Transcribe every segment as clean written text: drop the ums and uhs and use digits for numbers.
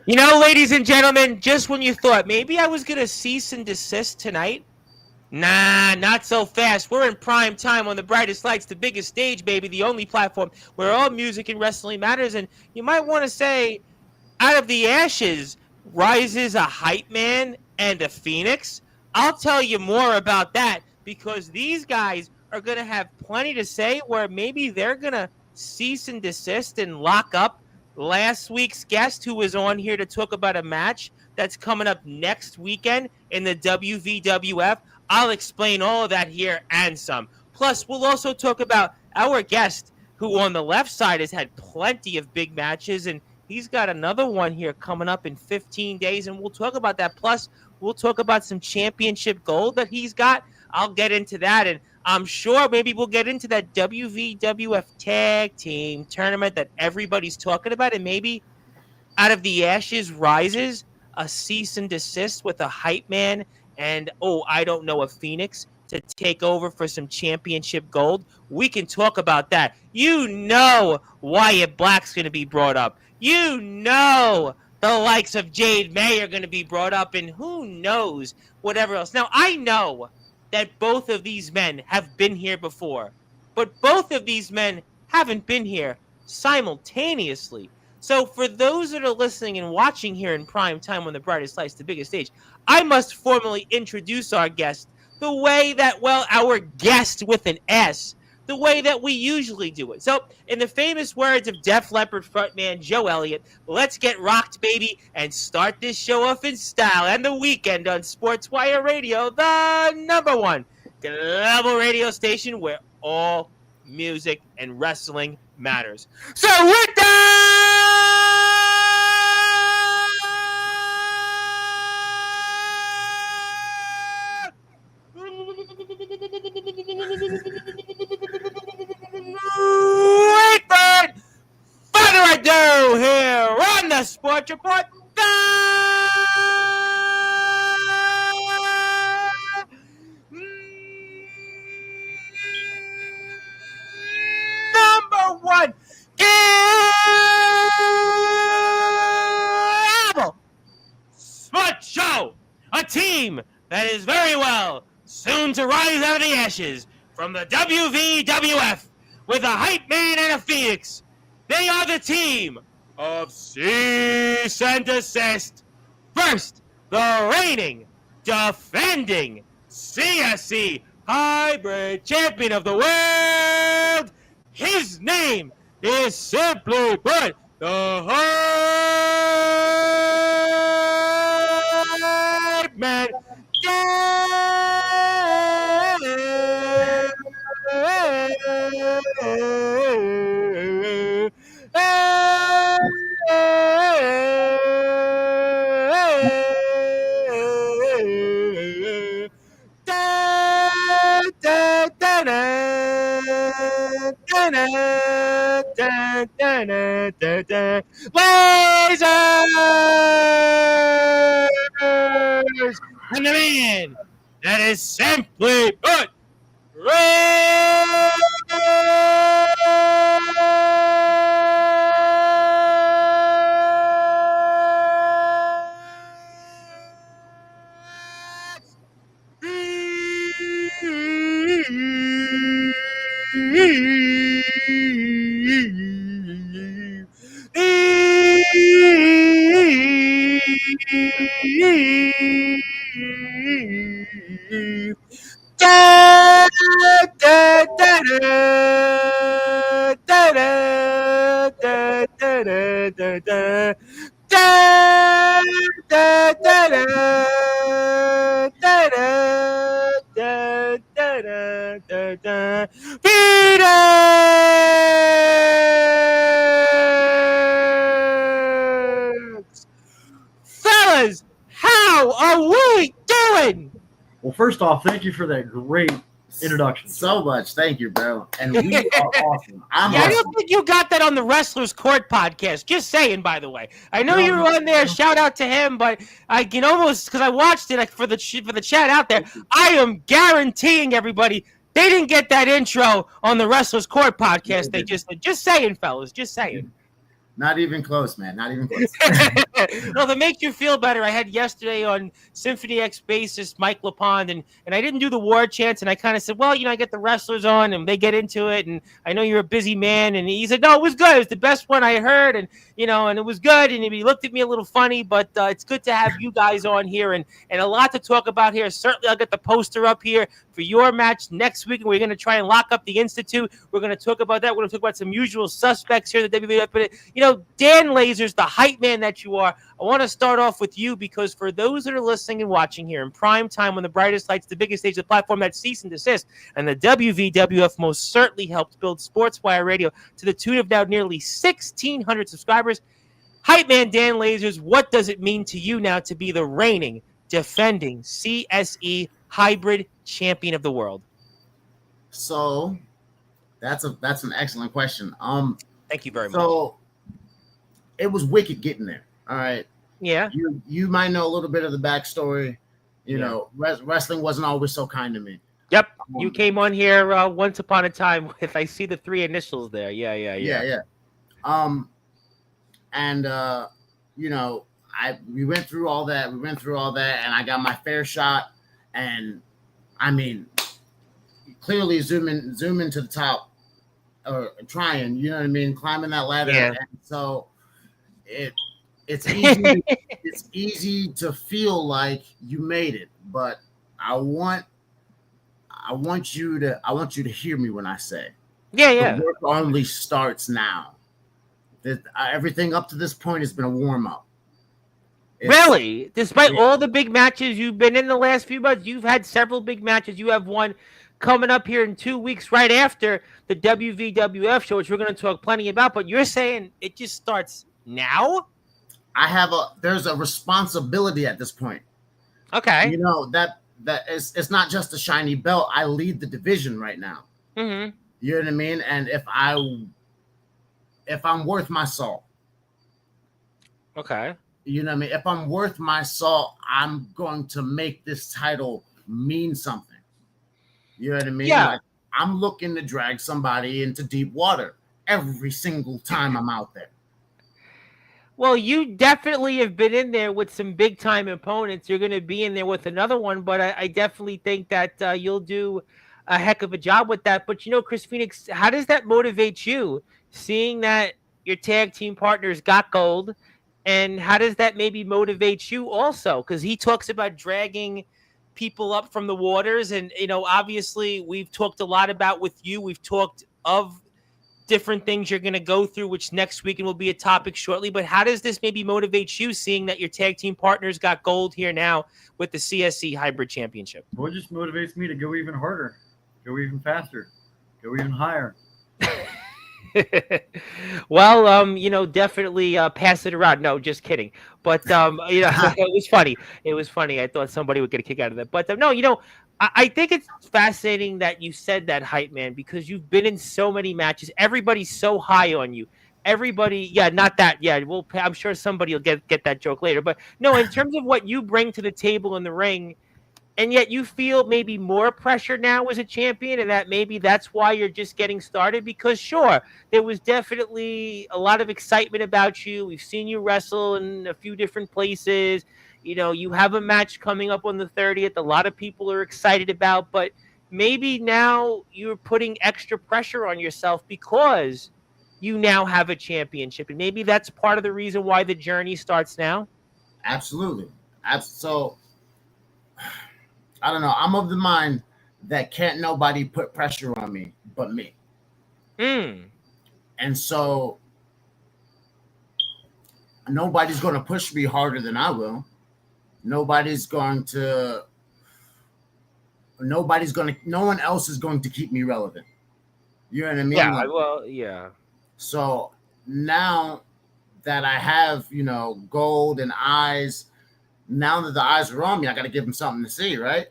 You know, ladies and gentlemen, just when you thought maybe I was going to cease and desist tonight, nah, not so fast. We're in prime time on the brightest lights, the biggest stage, baby, the only platform where all music and wrestling matters. And you might want to say, out of the ashes rises a hype man and a phoenix. I'll tell you more about that because these guys are going to have plenty to say where maybe they're going to cease and desist and lock up last week's guest who was on here to talk about a match that's coming up next weekend in the WVWF. I'll explain all of that here and some. Plus, we'll also talk about our guest who on the left side has had plenty of big matches, and he's got another one here coming up in 15 days, and we'll talk about that. Plus, we'll talk about some championship gold that he's got. I'll get into that, and I'm sure maybe we'll get into that WVWF tag team tournament that everybody's talking about, and maybe out of the ashes rises a cease and desist with a hype man and, I don't know, a phoenix to take over for some championship gold. We can talk about that. You know Wyatt Black's going to be brought up. You know the likes of Jade May are going to be brought up, and who knows whatever else. Now, I know that both of these men have been here before, but both of these men haven't been here simultaneously. So for those that are listening and watching here in prime time on the brightest lights, the biggest stage, I must formally introduce our guest the way that, well, our guest with an S, the way that we usually do it. So, in the famous words of Def Leppard frontman Joe Elliott, let's get rocked, baby, and start this show off in style. And the weekend on Sportzwire Radio, the number one global radio station where all music and wrestling matters. So, with that, further ado, here on the Sports Report, the number one global sports show, a team that is very well soon to rise out of the ashes from the WVWF with a hype man and a phoenix. They are the team of Cease and Desist. First, the reigning, defending CSC Hybrid Champion of the World. His name is simply put the Hype Man. Lasers! And the man that is simply put Fellas, how are we doing? Well, first off, thank you for that great introduction. So much. Thank you, bro. And we are awesome. I'm I awesome. don't think you got that on the Wrestlers Court podcast. Just saying, by the way. I know you were on there. Shout out to him, but I can almost, because I watched it for the chat out there, I am guaranteeing everybody they didn't get that intro on the Wrestlers Court podcast. They just saying, fellas, just saying. Not even close, man. Not even close. Well, to make you feel better, I had yesterday on Symphony X bassist Mike LaPond, and I didn't do the war chants, and I kind of said, well, I get the wrestlers on, and they get into it, and I know you're a busy man, and he said, no, it was good. It was the best one I heard, and and it was good, and he looked at me a little funny, but it's good to have you guys on here, and a lot to talk about here. Certainly, I'll get the poster up here for your match next week, and we're going to try and lock up the Institute. We're going to talk about that. We're going to talk about some usual suspects here, the WWF, but Dan Lasers, the hype man that you are, I want to start off with you because for those that are listening and watching here in prime time on the brightest lights, the biggest stage, the platform that cease and desist, and the WVWF most certainly helped build Sportswire Radio to the tune of now nearly 1,600 subscribers. Hype man Dan Lasers, what does it mean to you now to be the reigning, defending CSE hybrid champion of the world? So that's an excellent question. Thank you very much. So it was wicked getting there. All right. Yeah. You might know a little bit of the backstory. Wrestling wasn't always so kind to me. Yep. You came on here once upon a time with, I see the 3 initials there. Yeah. We went through all that. And I got my fair shot. And I mean, clearly zooming to the top, or trying, climbing that ladder. Yeah. And so it's easy. It's easy to feel like you made it, but I want you to hear me when I say, yeah. The work only starts now. Everything up to this point has been a warm up. Really? Despite all the big matches you've been in the last few months, you've had several big matches. You have one coming up here in 2 weeks right after the WVWF show, which we're going to talk plenty about, but you're saying it just starts now? There's a responsibility at this point. Okay. That it's not just a shiny belt. I lead the division right now. Mm-hmm. You know what I mean? And if I'm worth my salt. Okay. You know what I mean? If I'm worth my salt, I'm going to make this title mean something. You know what I mean? Yeah. Like, I'm looking to drag somebody into deep water every single time I'm out there. Well, you definitely have been in there with some big time opponents. You're going to be in there with another one, but I definitely think that you'll do a heck of a job with that. But Chris Phoenix, how does that motivate you, seeing that your tag team partners got gold? And how does that maybe motivate you also? Because he talks about dragging people up from the waters. And, obviously we've talked a lot about with you. We've talked of different things you're going to go through, which next weekend will be a topic shortly. But how does this maybe motivate you, seeing that your tag team partners got gold here now with the CSC Hybrid Championship? Well, it just motivates me to go even harder, go even faster, go even higher. Well, definitely pass it around. No, just kidding. But, it was funny. It was funny. I thought somebody would get a kick out of that. But, no, I think it's fascinating that you said that, hype man, because you've been in so many matches. Everybody's so high on you. Everybody, not that. Yeah, I'm sure somebody will get that joke later. But, no, in terms of what you bring to the table in the ring, and yet you feel maybe more pressure now as a champion, and that maybe that's why you're just getting started. Because sure, there was definitely a lot of excitement about you. We've seen you wrestle in a few different places. You have a match coming up on the 30th. A lot of people are excited about, but maybe now you're putting extra pressure on yourself because you now have a championship. And maybe that's part of the reason why the journey starts now. Absolutely. So I don't know. I'm of the mind that can't nobody put pressure on me but me. And so nobody's going to push me harder than I will. No one else is going to keep me relevant. You know what I mean? Yeah. So now that I have, gold and eyes, now that the eyes are on me, I got to give them something to see, right?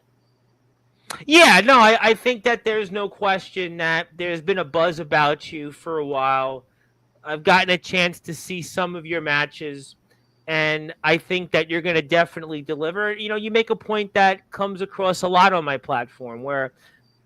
Yeah, no, I think that there's no question that there's been a buzz about you for a while. I've gotten a chance to see some of your matches, and I think that you're going to definitely deliver. You make a point that comes across a lot on my platform where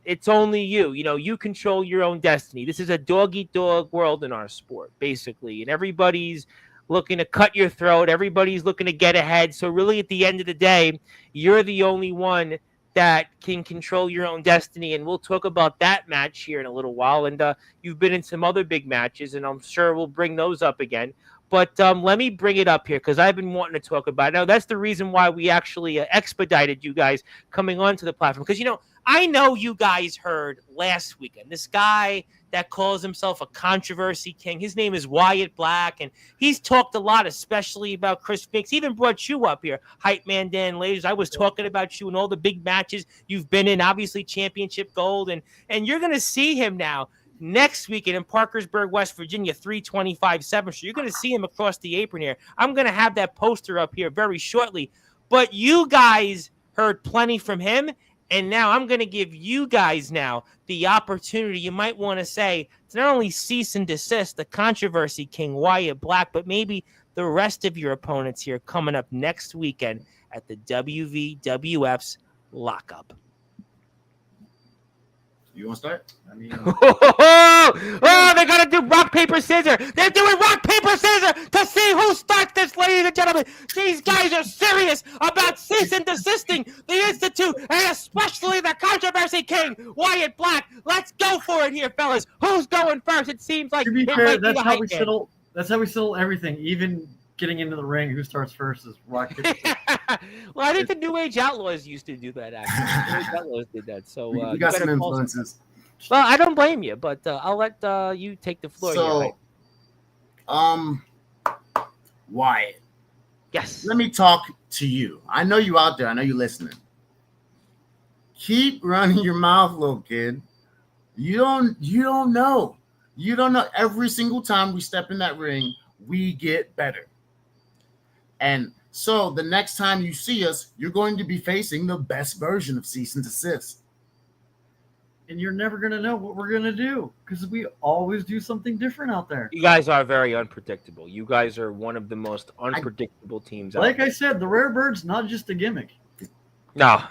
it's only you. You know, you control your own destiny. This is a dog-eat-dog world in our sport, basically. And everybody's looking to cut your throat. Everybody's looking to get ahead. So really, at the end of the day, you're the only one that can control your own destiny. And we'll talk about that match here in a little while. And you've been in some other big matches, and I'm sure we'll bring those up again. But let me bring it up here because I've been wanting to talk about it. Now, that's the reason why we actually expedited you guys coming onto the platform. Because, you know, I know you guys heard last weekend, this guy that calls himself a controversy king, his name is Wyatt Black, and he's talked a lot, especially about Chris Fix. He even brought you up here, Hype Man Dan Lasers. I was talking about you and all the big matches you've been in, obviously championship gold, and you're going to see him now next weekend in Parkersburg, West Virginia, 325 7th Street. You're going to see him across the apron here. I'm going to have that poster up here very shortly. But you guys heard plenty from him, and now I'm going to give you guys now the opportunity. You might want to say to not only cease and desist the controversy king Wyatt Black, but maybe the rest of your opponents here coming up next weekend at the WVWF's lockup. You want to start? I mean, they're going to do rock, paper, scissors. They're doing rock, paper, scissors to see who starts this, ladies and gentlemen. These guys are serious about cease and desisting the Institute, and especially the controversy king, Wyatt Black. Let's go for it here, fellas. Who's going first? It seems like to be it fair, might be that's a how hype we man. settle. That's how we settle everything. Even getting into the ring, who starts first is rock. Paper, scissors. Well, I think the New Age Outlaws used to do that, actually. New Age Outlaws did that. So we you got some better call some- influences. Well, I don't blame you, but I'll let you take the floor here. So, Wyatt, Yes. let me talk to you. I know you out there. I know you listening. Keep running your mouth, little kid. You don't know. You don't know. Every single time we step in that ring, we get better. And so the next time you see us, you're going to be facing the best version of cease and desist. And you're never gonna know what we're gonna do because we always do something different out there. You guys are very unpredictable. You guys are one of the most unpredictable teams out Like there. I said, the rare bird's not just a gimmick. No,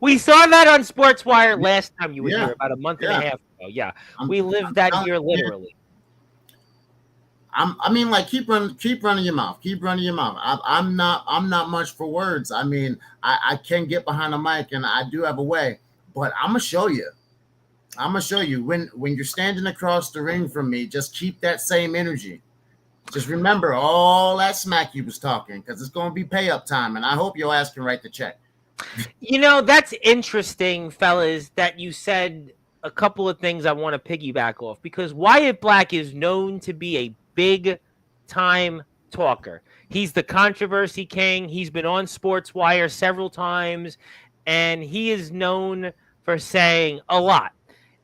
we saw that on Sportswire last time you were Yeah. here, about a month and a half ago. Yeah, I'm- we lived I'm that telling here you, literally. I mean, like keep running your mouth. Keep running your mouth. I'm not much for words. I mean, I can get behind a mic and I do have a way, but I'm gonna show you. When you're standing across the ring from me, just keep that same energy. Just remember all that smack you was talking, because it's gonna be pay up time, and I hope your ass can write the check. You know, that's interesting, fellas, that you said a couple of things I want to piggyback off, because Wyatt Black is known to be a big time talker. He's the controversy king. He's been on Sportswire several times, and he is known for saying a lot.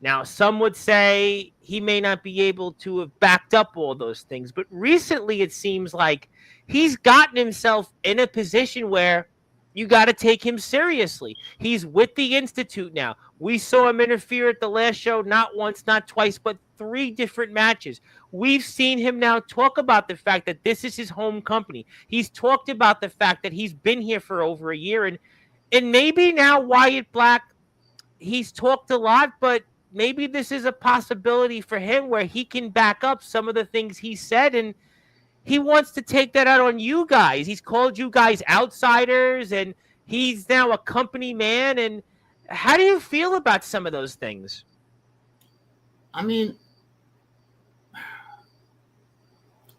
Now, some would say he may not be able to have backed up all those things, but recently it seems like he's gotten himself in a position where you got to take him seriously. He's with the Institute now. We saw him interfere at the last show, not once, not twice, but 3 different matches. We've seen him now talk about the fact that this is his home company. He's talked about the fact that he's been here for over a year. And maybe now Wyatt Black, he's talked a lot, but maybe this is a possibility for him where he can back up some of the things he said, and he wants to take that out on you guys. He's called you guys outsiders, and he's now a company man. And how do you feel about some of those things? I mean,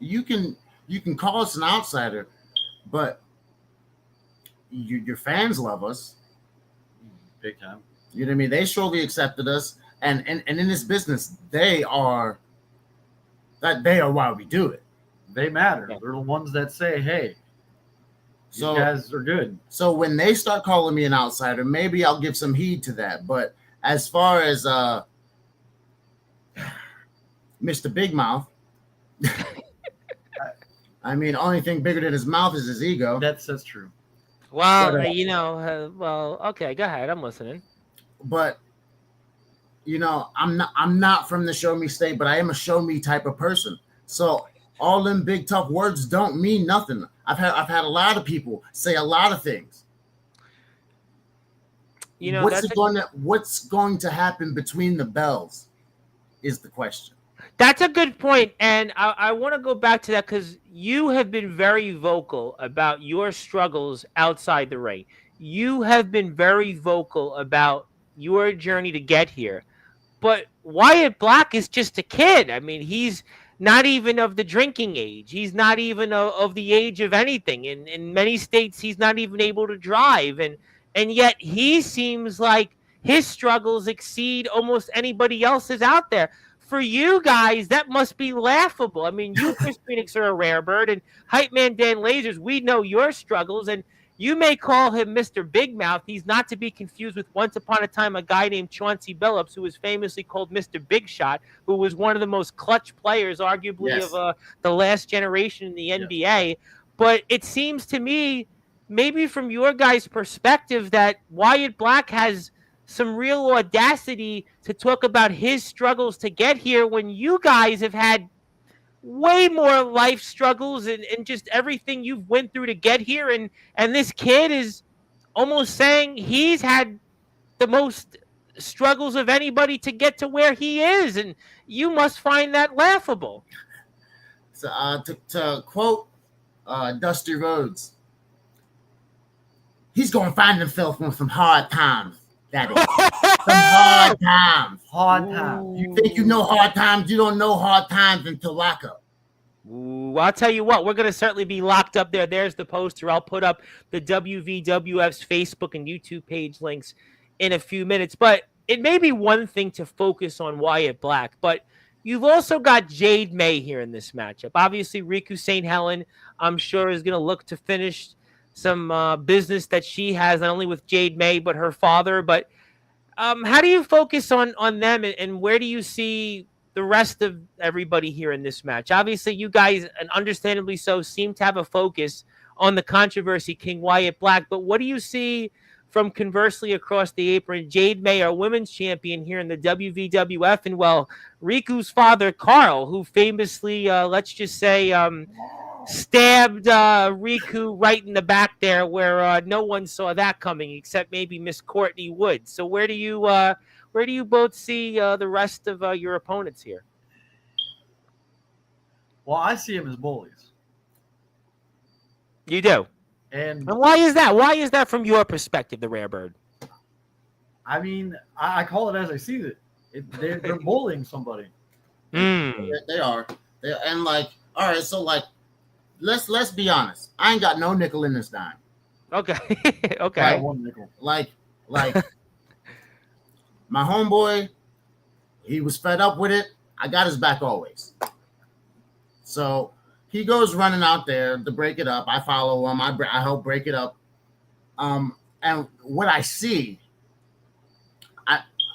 you can call us an outsider, but your fans love us. Big time. You know what I mean? They surely accepted us, and in this business, they are why we do it. They matter. Yeah. They're the ones that say, "Hey, So these guys are good." So when they start calling me an outsider, maybe I'll give some heed to that. But as far as Mr. Big Mouth, I mean, only thing bigger than his mouth is his ego. That's true. Well, But, okay, go ahead. I'm listening. But you know, I'm not from the show me state, but I am a show me type of person. So all them big tough words don't mean nothing. I've had a lot of people say a lot of things. What's going to happen between the bells is the question. That's a good point, and I want to go back to that because you have been very vocal about your struggles outside the ring. You have been very vocal about your journey to get here. But Wyatt Black is just a kid. I mean, he's not even of the drinking age. He's not even of the age of anything. In many states, he's not even able to drive. And yet he seems like his struggles exceed almost anybody else's out there. For you guys, that must be laughable. I mean, you, Chris Phoenix, are a rare bird, and Hype Man Dan Lasers, we know your struggles, and you may call him Mr. Big Mouth. He's not to be confused with once upon a time a guy named Chauncey Billups, who was famously called Mr. Big Shot, who was one of the most clutch players, arguably, of the last generation in the NBA. But it seems to me, maybe from your guys' perspective, that Wyatt Black has some real audacity to talk about his struggles to get here when you guys have had way more life struggles and just everything you've went through to get here. And this kid is almost saying he's had the most struggles of anybody to get to where he is. And you must find that laughable. To quote Dusty Rhodes, he's going to find himself on some hard times. That is. Some hard times. Hard times. You think you know hard times? You don't know hard times until lockup. Ooh, I'll tell you what, we're going to certainly be locked up there. There's the poster. I'll put up the WVWF's Facebook and YouTube page links in a few minutes. But it may be one thing to focus on Wyatt Black, but you've also got Jade May here in this matchup. Obviously, Riku St. Helen, I'm sure, is going to look to finish some business that she has, not only with Jade May, but her father. But how do you focus on them, and where do you see the rest of everybody here in this match? Obviously, you guys, and understandably so, seem to have a focus on the controversy King Wyatt Black. But what do you see from conversely across the apron? Jade May, our women's champion here in the WVWF, and, well, Riku's father, Carl, who famously, let's just say, stabbed Riku right in the back there, where no one saw that coming except maybe Miss Courtney Wood. So where do you both see the rest of your opponents here? Well, I see them as bullies. You do. And why is that? Why is that from your perspective, the rare bird? I mean, I call it as I see it. They're bullying somebody. They are. And like, all right, so like, let's be honest. I ain't got no nickel in this dime. Okay. Okay. I got one nickel. Like my homeboy, he was fed up with it. I got his back always. So he goes running out there to break it up. I follow him. I help break it up. And what I see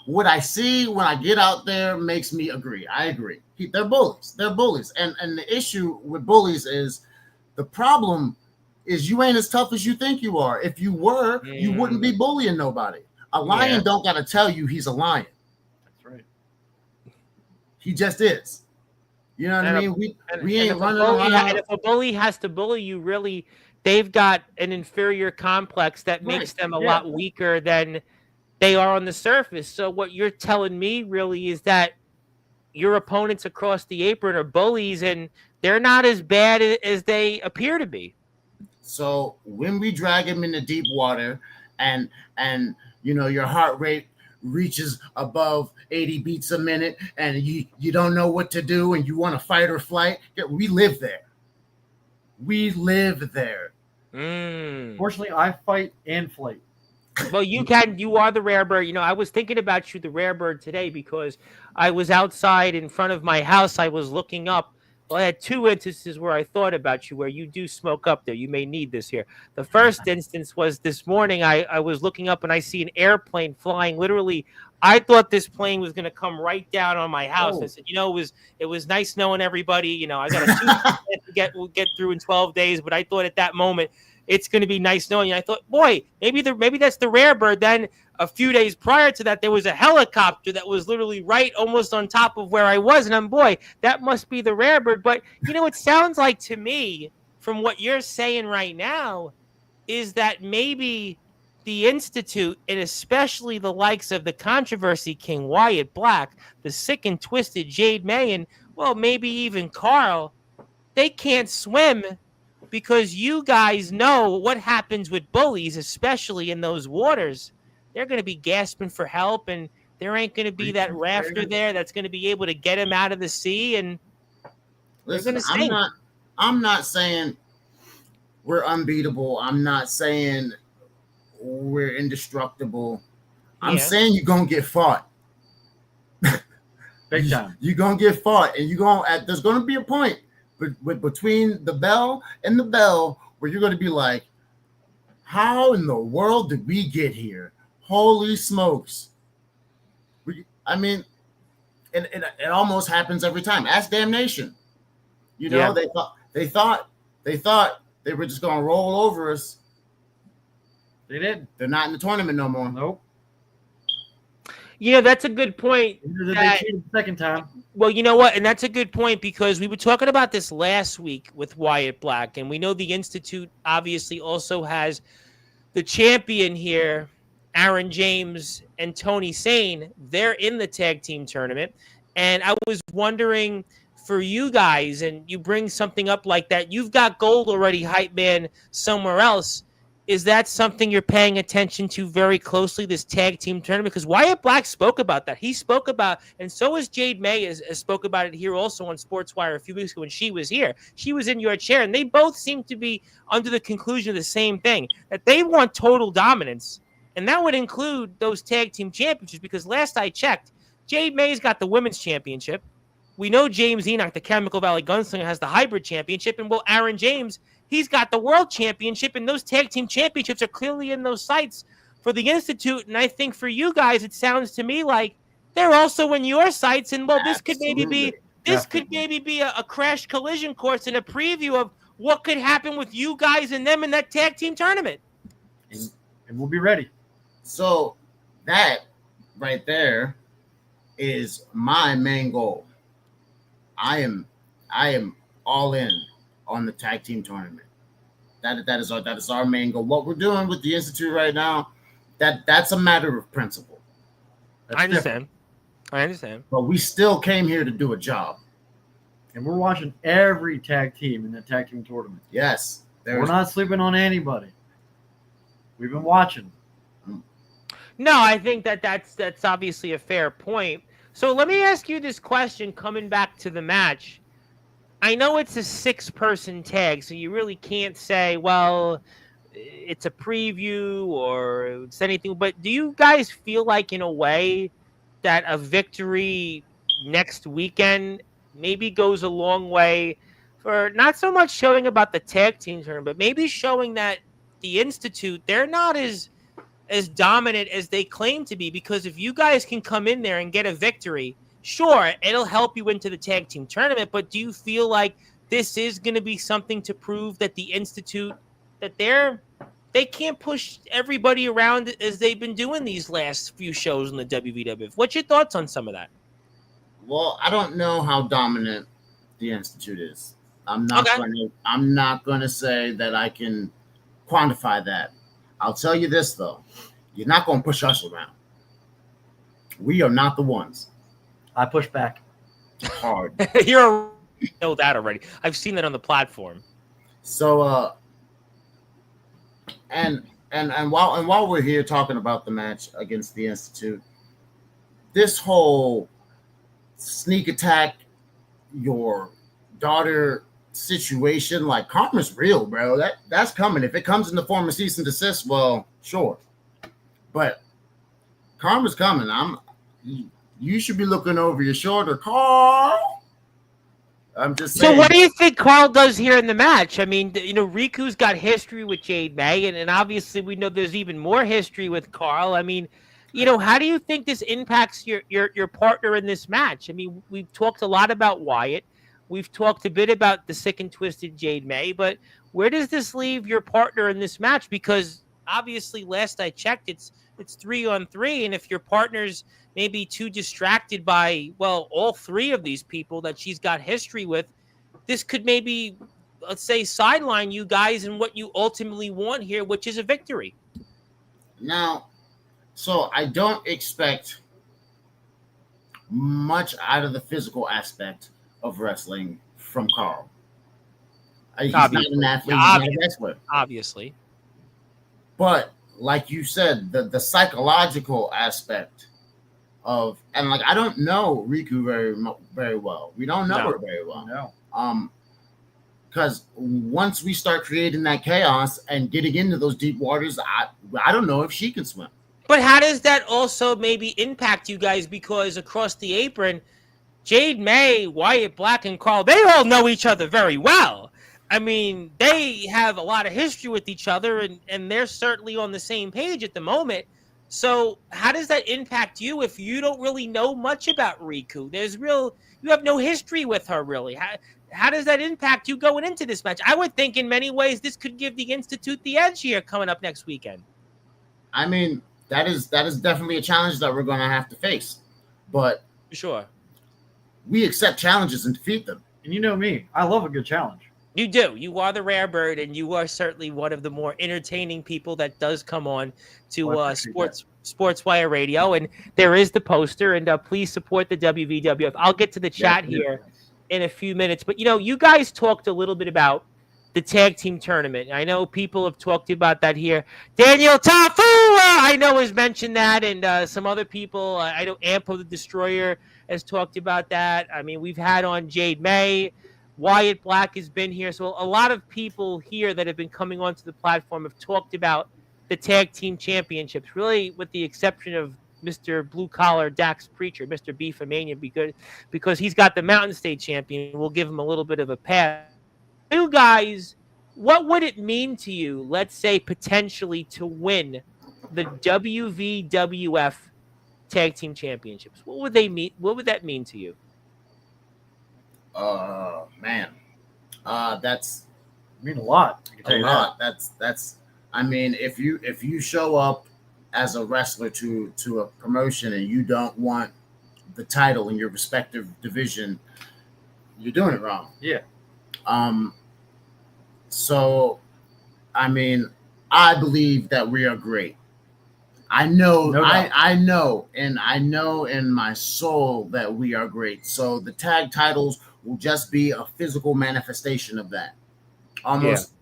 when I get out there makes me agree. I agree. They're bullies. They're bullies. And the issue with bullies is, the problem is you ain't as tough as you think you are. If you were, you wouldn't be bullying nobody. A lion don't got to tell you he's a lion. That's right. He just is. You know what I mean? We ain't running around. And if a bully has to bully you, really, they've got an inferior complex that makes them a lot weaker than they are on the surface. So what you're telling me really is that your opponents across the apron are bullies, and they're not as bad as they appear to be. So when we drag him into deep water and you know your heart rate reaches above 80 beats a minute and you don't know what to do and you want to fight or flight, we live there. We live there. Fortunately, I fight and flight. Well, you are the rare bird. You know, I was thinking about you, the rare bird, today, because I was outside in front of my house. I was looking up. Well, I had two instances where I thought about you, where you do smoke up there. You may need this here. The first instance was this morning. I was looking up and I see an airplane flying. Literally, I thought this plane was going to come right down on my house. I said, you know, it was nice knowing everybody. You know, I got a we'll get through in 12 days, but I thought at that moment, it's going to be nice knowing you. I thought, boy, maybe that's the rare bird. Then a few days prior to that, there was a helicopter that was literally right almost on top of where I was. And boy, that must be the rare bird. But, you know, it sounds like to me, from what you're saying right now, is that maybe the Institute, and especially the likes of the controversy king Wyatt Black, the sick and twisted Jade May, and, well, maybe even Carl, they can't swim because you guys know what happens with bullies, especially in those waters. They're going to be gasping for help, and there ain't going to be that rafter there that's going to be able to get them out of the sea, and listen, I'm not saying we're unbeatable. I'm not saying we're indestructible. I'm saying you're gonna get fought. Big time. You're gonna get fought, and there's gonna be a point between the bell and the bell where you're gonna be like, how in the world did we get here? Holy smokes. I mean, it almost happens every time. Ask Damnation. You know, they thought they were just gonna roll over us. They did. They're not in the tournament no more. Nope. You know, that's a good point. They cheated the second time. Well, you know what? And that's a good point because we were talking about this last week with Wyatt Black, and we know the Institute obviously also has the champion here, Aaron James and Tony Sane. They're in the tag team tournament. And I was wondering for you guys, and you bring something up like that, you've got gold already, hype man, somewhere else. Is that something you're paying attention to very closely, this tag team tournament? Because Wyatt Black spoke about that. He spoke about, and so has Jade May has spoke about it here also on Sportswire a few weeks ago when she was here. She was in your chair, and they both seem to be under the conclusion of the same thing, that they want total dominance. And that would include those tag team championships, because last I checked, Jade May's got the women's championship. We know James Enoch, the Chemical Valley Gunslinger, has the hybrid championship. And, well, Aaron James, he's got the world championship. And those tag team championships are clearly in those sights for the Institute. And I think for you guys, it sounds to me like they're also in your sights. And, well, this could maybe be a crash collision course and a preview of what could happen with you guys and them in that tag team tournament. And we'll be ready. So that right there is my main goal. I am all in on the tag team tournament. That is our main goal. What we're doing with the Institute right now, that's a matter of principle. I understand. But we still came here to do a job. And we're watching every tag team in the tag team tournament. Yes. We're not sleeping on anybody. We've been watching. No, I think that's obviously a fair point. So let me ask you this question coming back to the match. I know it's a 6-person tag, so you really can't say, well, it's a preview or it's anything. But do you guys feel like, in a way, that a victory next weekend maybe goes a long way for not so much showing about the tag team tournament, but maybe showing that the Institute, they're not as dominant as they claim to be? Because if you guys can come in there and get a victory, sure, it'll help you into the tag team tournament, but do you feel like this is going to be something to prove that the Institute, that they can't push everybody around as they've been doing these last few shows in the WVWF? What's your thoughts on some of that? Well, I don't know how dominant the Institute is. I'm not going to say that I can quantify that. I'll tell you this, though. You're not going to push us around. We are not the ones. I push back. Hard. You know that already. I've seen that on the platform. So, and while we're here talking about the match against the Institute, this whole sneak attack your daughter situation, like, karma's real, bro. That's coming. If it comes in the form of cease and desist, well, sure. But karma's coming. You should be looking over your shoulder, Carl. I'm just saying. So what do you think Carl does here in the match? I mean, you know, Riku's got history with Jade May, and obviously we know there's even more history with Carl. I mean, you know, how do you think this impacts your partner in this match? I mean, we've talked a lot about Wyatt. We've talked a bit about the sick and twisted Jade May, but where does this leave your partner in this match? Because obviously, last I checked, it's 3-on-3, and if your partner's maybe too distracted by, well, all three of these people that she's got history with, this could maybe, let's say, sideline you guys and what you ultimately want here, which is a victory. Now, so I don't expect much out of the physical aspect of wrestling from Carl. He's not an Obviously, athlete. He's not a wrestler. obviously. But like you said, the psychological aspect of, and like I don't know Riku very well. We don't know No. her very well. No. Because once we start creating that chaos and getting into those deep waters, I don't know if she can swim. But how does that also maybe impact you guys? Because across the apron, Jade May, Wyatt Black, and Carl, they all know each other very well. I mean, they have a lot of history with each other, and they're certainly on the same page at the moment. So how does that impact you if you don't really know much about Riku? You have no history with her, really. How does that impact you going into this match? I would think in many ways this could give the Institute the edge here coming up next weekend. I mean, that is definitely a challenge that we're going to have to face. But For sure. we accept challenges and defeat them. And you know me, I love a good challenge. You do. You are the rare bird, and you are certainly one of the more entertaining people that does come on to Well, I appreciate Sportswire Radio. And there is the poster, and please support the WVWF. I'll get to the chat here in a few minutes. But, you guys talked a little bit about the tag team tournament. I know people have talked about that here. Daniel Tafu, I know, has mentioned that, and some other people. I know Ampo the Destroyer has talked about that. I mean, we've had on Jade May. Wyatt Black has been here. So a lot of people here that have been coming onto the platform have talked about the tag team championships, really with the exception of Mr. Blue Collar Dax Preacher, Mr. Beefamania, because he's got the Mountain State champion. We'll give him a little bit of a pass. You guys, what would it mean to you, let's say, potentially to win the WVWF tag team championships? What would they mean? What would that mean to you? Man, that's I mean a lot. I can tell a you lot. That's. I mean, if you show up as a wrestler to a promotion and you don't want the title in your respective division, you're doing it wrong. Yeah. So, I mean, I believe that we are great. I know, No doubt. I know, and I know in my soul that we are great. So the tag titles will just be a physical manifestation of that. Almost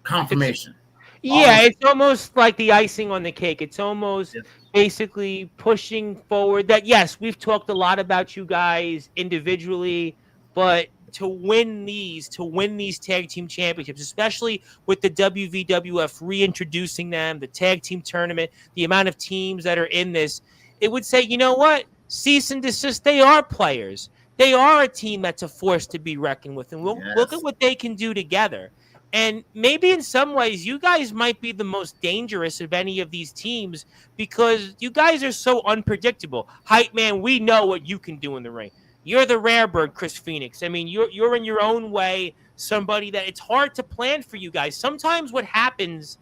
confirmation. Yeah, it's almost like the icing on the cake. It's almost Yes. basically pushing forward that, yes, we've talked a lot about you guys individually, but to win these tag team championships, especially with the WVWF reintroducing them, the tag team tournament, the amount of teams that are in this, it would say, you know what? Cease and desist, they are players. They are a team that's a force to be reckoned with. And we'll look at what they can do together. And maybe in some ways, you guys might be the most dangerous of any of these teams because you guys are so unpredictable. Hype man, we know what you can do in the ring. You're the rare bird, Chris Phoenix. I mean, you're in your own way somebody that it's hard to plan for you guys. Sometimes what happens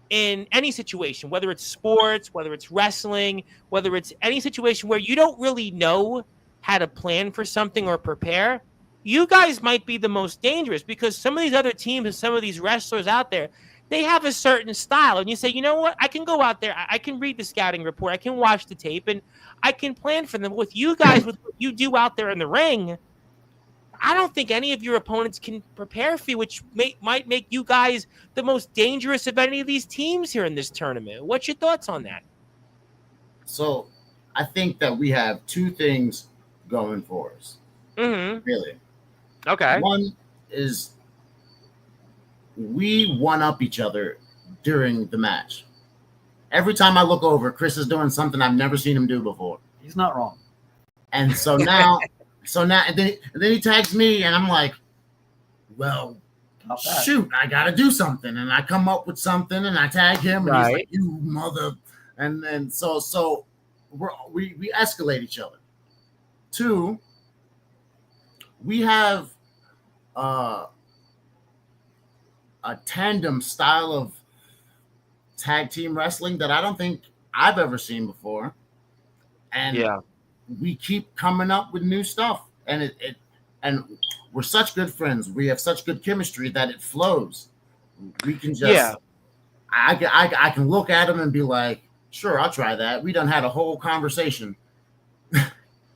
in any situation, whether it's sports, whether it's wrestling, whether it's any situation where you don't really know how to plan for something or prepare, you guys might be the most dangerous because some of these other teams and some of these wrestlers out there, they have a certain style. And you say, you know what? I can go out there. I can read the scouting report. I can watch the tape and I can plan for them. With you guys, with what you do out there in the ring, I don't think any of your opponents can prepare for you, which might make you guys the most dangerous of any of these teams here in this tournament. What's your thoughts on that? So I think that we have two things going for us. Mm-hmm. Really. Okay. One is we one up each other during the match. Every time I look over, Chris is doing something I've never seen him do before. He's not wrong. And so now, and then he tags me, and I'm like, well, Not bad. shoot, I got to do something. And I come up with something, and I tag him, and he's Right. like, you mother. And then so we escalate each other. Two, we have a tandem style of tag team wrestling that I don't think I've ever seen before. And we keep coming up with new stuff. And and we're such good friends. We have such good chemistry that it flows. We can just, I can look at them and be like, sure, I'll try that. We done had a whole conversation.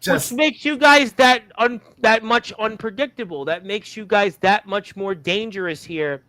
Which makes you guys that much unpredictable. That makes you guys that much more dangerous here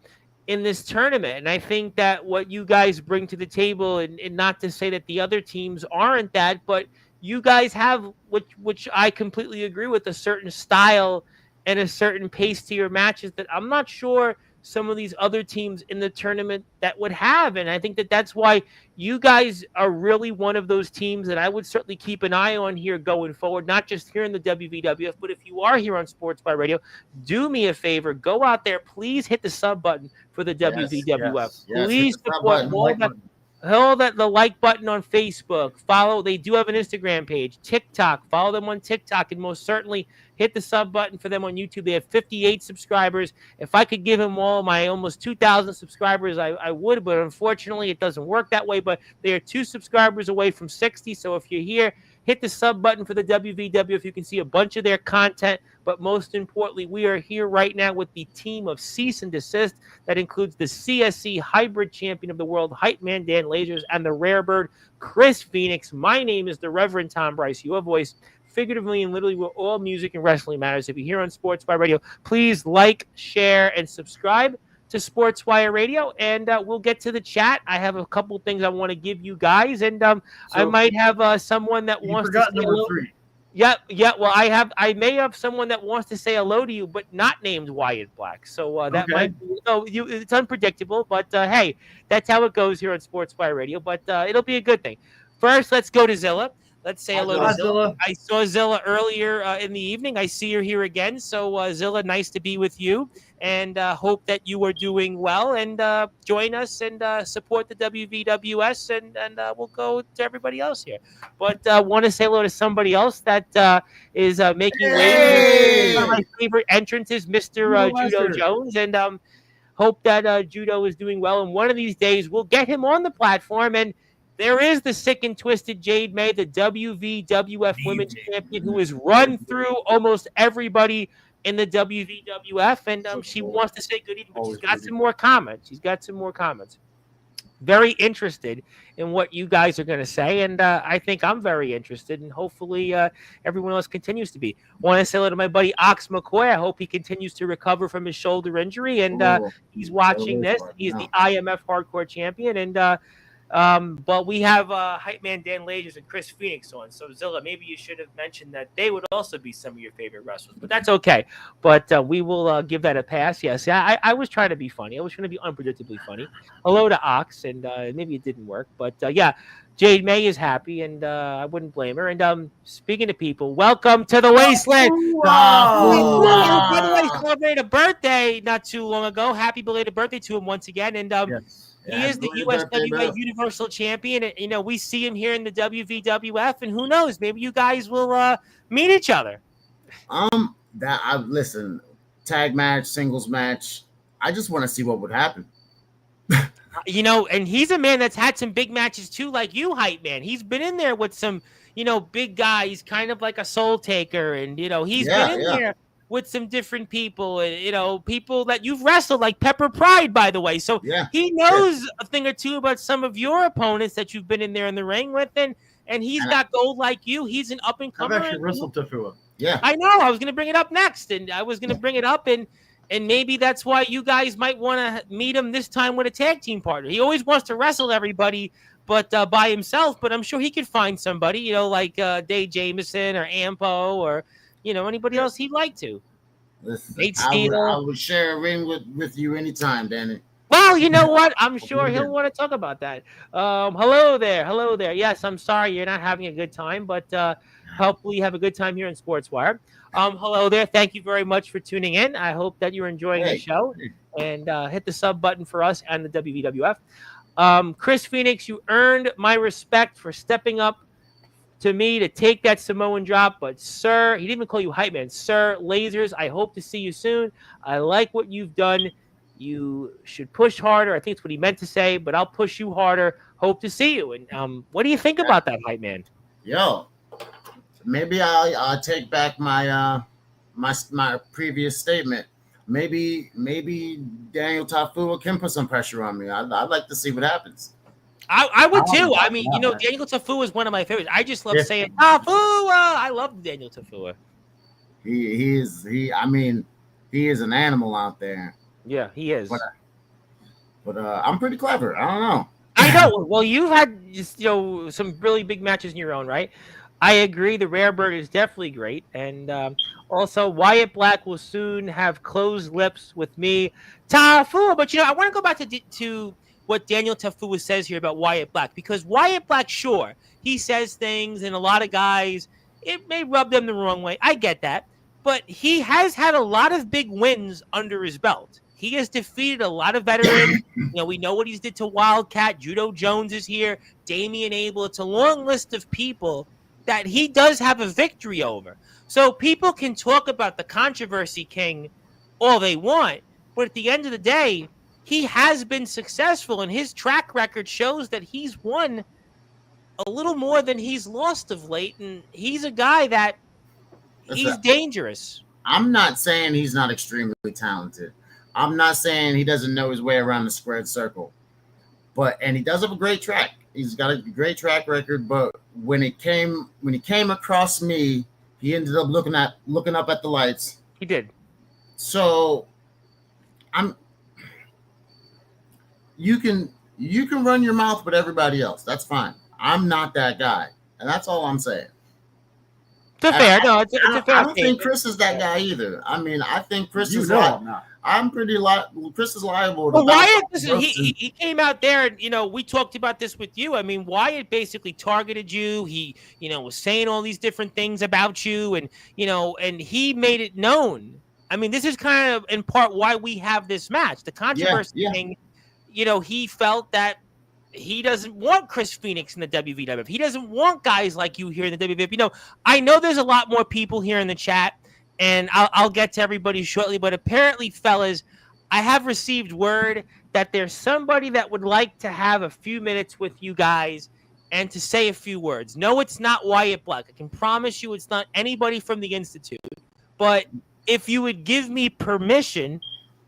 in this tournament. And I think that what you guys bring to the table, and not to say that the other teams aren't that, but you guys have, which I completely agree with, a certain style and a certain pace to your matches that I'm not sure some of these other teams in the tournament that would have. And I think that that's why you guys are really one of those teams that I would certainly keep an eye on here going forward, not just here in the WVWF, but if you are here on Sportzwire Radio, do me a favor, go out there, please hit the sub button for the WVWF. Please support the like button on Facebook. Follow. They do have an Instagram page, TikTok. Follow them on TikTok, and most certainly hit the sub button for them on YouTube. They have 58 subscribers. If I could give them all my almost 2,000 subscribers, I would, but unfortunately it doesn't work that way. But they are 2 subscribers away from 60. So if you're here, hit the sub button for the WVWF. You can see a bunch of their content. But most importantly, we are here right now with the team of Cease and Desist. That includes the CSC Hybrid Champion of the World, Hype Man Dan Lasers, and the Rare Bird, Chris Phoenix. My name is the Reverend Tom Bryce, your voice, figuratively and literally, where all music and wrestling matters. If you're here on Sportswire Radio, please like, share, and subscribe to Sportswire Radio, and we'll get to the chat. I have a couple things I want to give you guys, and I might have someone that wants to say number 3. Yeah. Well, I may have someone that wants to say hello to you, but not named Wyatt Black. So that might be, it's unpredictable, but hey, that's how it goes here on Sportswire Radio. But it'll be a good thing. First, let's go to Zilla. Let's say hello to Zilla. I saw Zilla earlier in the evening. I see her here again. So Zilla, nice to be with you, and hope that you are doing well. And join us and support the WVWS, and we'll go to everybody else here. But I want to say hello to somebody else that is making waves. One of my favorite entrances, Mr. Judo Jones, and hope that Judo is doing well. And one of these days, we'll get him on the platform. And there is the sick and twisted Jade May, the WVWF Women's Champion, who has run through almost everybody in the WVWF, and she wants to say good evening, but she's got some more comments. Very interested in what you guys are going to say, and I think I'm very interested, and hopefully everyone else continues to be. Want to say hello to my buddy Ox McCoy. I hope he continues to recover from his shoulder injury, and he's watching this. He's the IMF Hardcore Champion, and but we have Hype Man Dan Lasers and Chris Phoenix on. So Zilla, maybe you should have mentioned that they would also be some of your favorite wrestlers, but that's okay. But we will give that a pass. Yes, I was trying to be funny. I was trying to be unpredictably funny. Hello to Ox, and maybe it didn't work, but yeah, Jade May is happy, and I wouldn't blame her. And speaking of people, welcome to the Wasteland. By the way, celebrated a birthday not too long ago. Happy belated birthday to him once again, and Yes. He is the USWA Universal Champion, and we see him here in the WVWF, and who knows, maybe you guys will meet each other. Listen, tag match, singles match. I just want to see what would happen. And he's a man that's had some big matches too, like you, Hype Man. He's been in there with some, big guys, kind of like a Soul Taker, and he's been in there with some different people, people that you've wrestled, like Pepper Pride, by the way. So he knows a thing or two about some of your opponents that you've been in there in the ring with, and he's got gold like you. He's an up-and-comer. I've actually wrestled Tafua. Yeah. I know. I was going to bring it up next, and maybe that's why you guys might want to meet him this time with a tag team partner. He always wants to wrestle everybody, but by himself. But I'm sure he could find somebody, like Dave Jameson or Ampo or anybody else he'd like to. Listen, I would share a ring with you anytime, Danny. Well, you know what? I'm sure he'll want to talk about that. Hello there. Yes, I'm sorry you're not having a good time, but hopefully you have a good time here in Sportswire. Hello there. Thank you very much for tuning in. I hope that you're enjoying the show, and hit the sub button for us and the WVWF. Chris Phoenix, you earned my respect for stepping up to me to take that Samoan drop, but sir, he didn't even call you Hype Man. Sir Lasers, I hope to see you soon. I like what you've done. You should push harder. I think it's what he meant to say, but I'll push you harder. Hope to see you. And what do you think about that, Hype Man? Yo, maybe I'll take back my my previous statement. maybe Daniel Tafua can put some pressure on me. I'd like to see what happens. I would too. I that, mean, man. Daniel Tafua is one of my favorites. I just love Yeah. saying Tafua. I love Daniel Tafua. He is an animal out there. Yeah, he is. But I'm pretty clever. I don't know. I know. Well, you've had some really big matches in your own right. I agree. The Rare Bird is definitely great, and also Wyatt Black will soon have closed lips with me, Tafua. But I want to go back to what Daniel Tafua says here about Wyatt Black, because Wyatt Black, sure, he says things, and a lot of guys, it may rub them the wrong way. I get that, but he has had a lot of big wins under his belt. He has defeated a lot of veterans. We know what he's did to Wildcat. Judo Jones is here. Damian Abel. It's a long list of people that he does have a victory over. So people can talk about the controversy king all they want, but at the end of the day, he has been successful, and his track record shows that he's won a little more than he's lost of late, and he's a guy that he's dangerous. I'm not saying he's not extremely talented. I'm not saying he doesn't know his way around the squared circle, and he does have a great track. He's got a great track record, but when he came across me, he ended up looking up at the lights. He did. So you can run your mouth with everybody else. That's fine. I'm not that guy, and that's all I'm saying. It's a fair. No, it's a fair. I don't think Chris is that guy either. I mean, I think Chris is I'm pretty Chris is liable. Well, Wyatt, he came out there, and we talked about this with you. I mean, Wyatt basically targeted you. He, was saying all these different things about you, and and he made it known. I mean, this is kind of in part why we have this match. The controversy thing, he felt that he doesn't want Chris Phoenix in the WWF. He doesn't want guys like you here in the WWF. I know there's a lot more people here in the chat, and I'll get to everybody shortly. But apparently, fellas, I have received word that there's somebody that would like to have a few minutes with you guys and to say a few words. No, it's not Wyatt Black. I can promise you it's not anybody from the Institute. But if you would give me permission,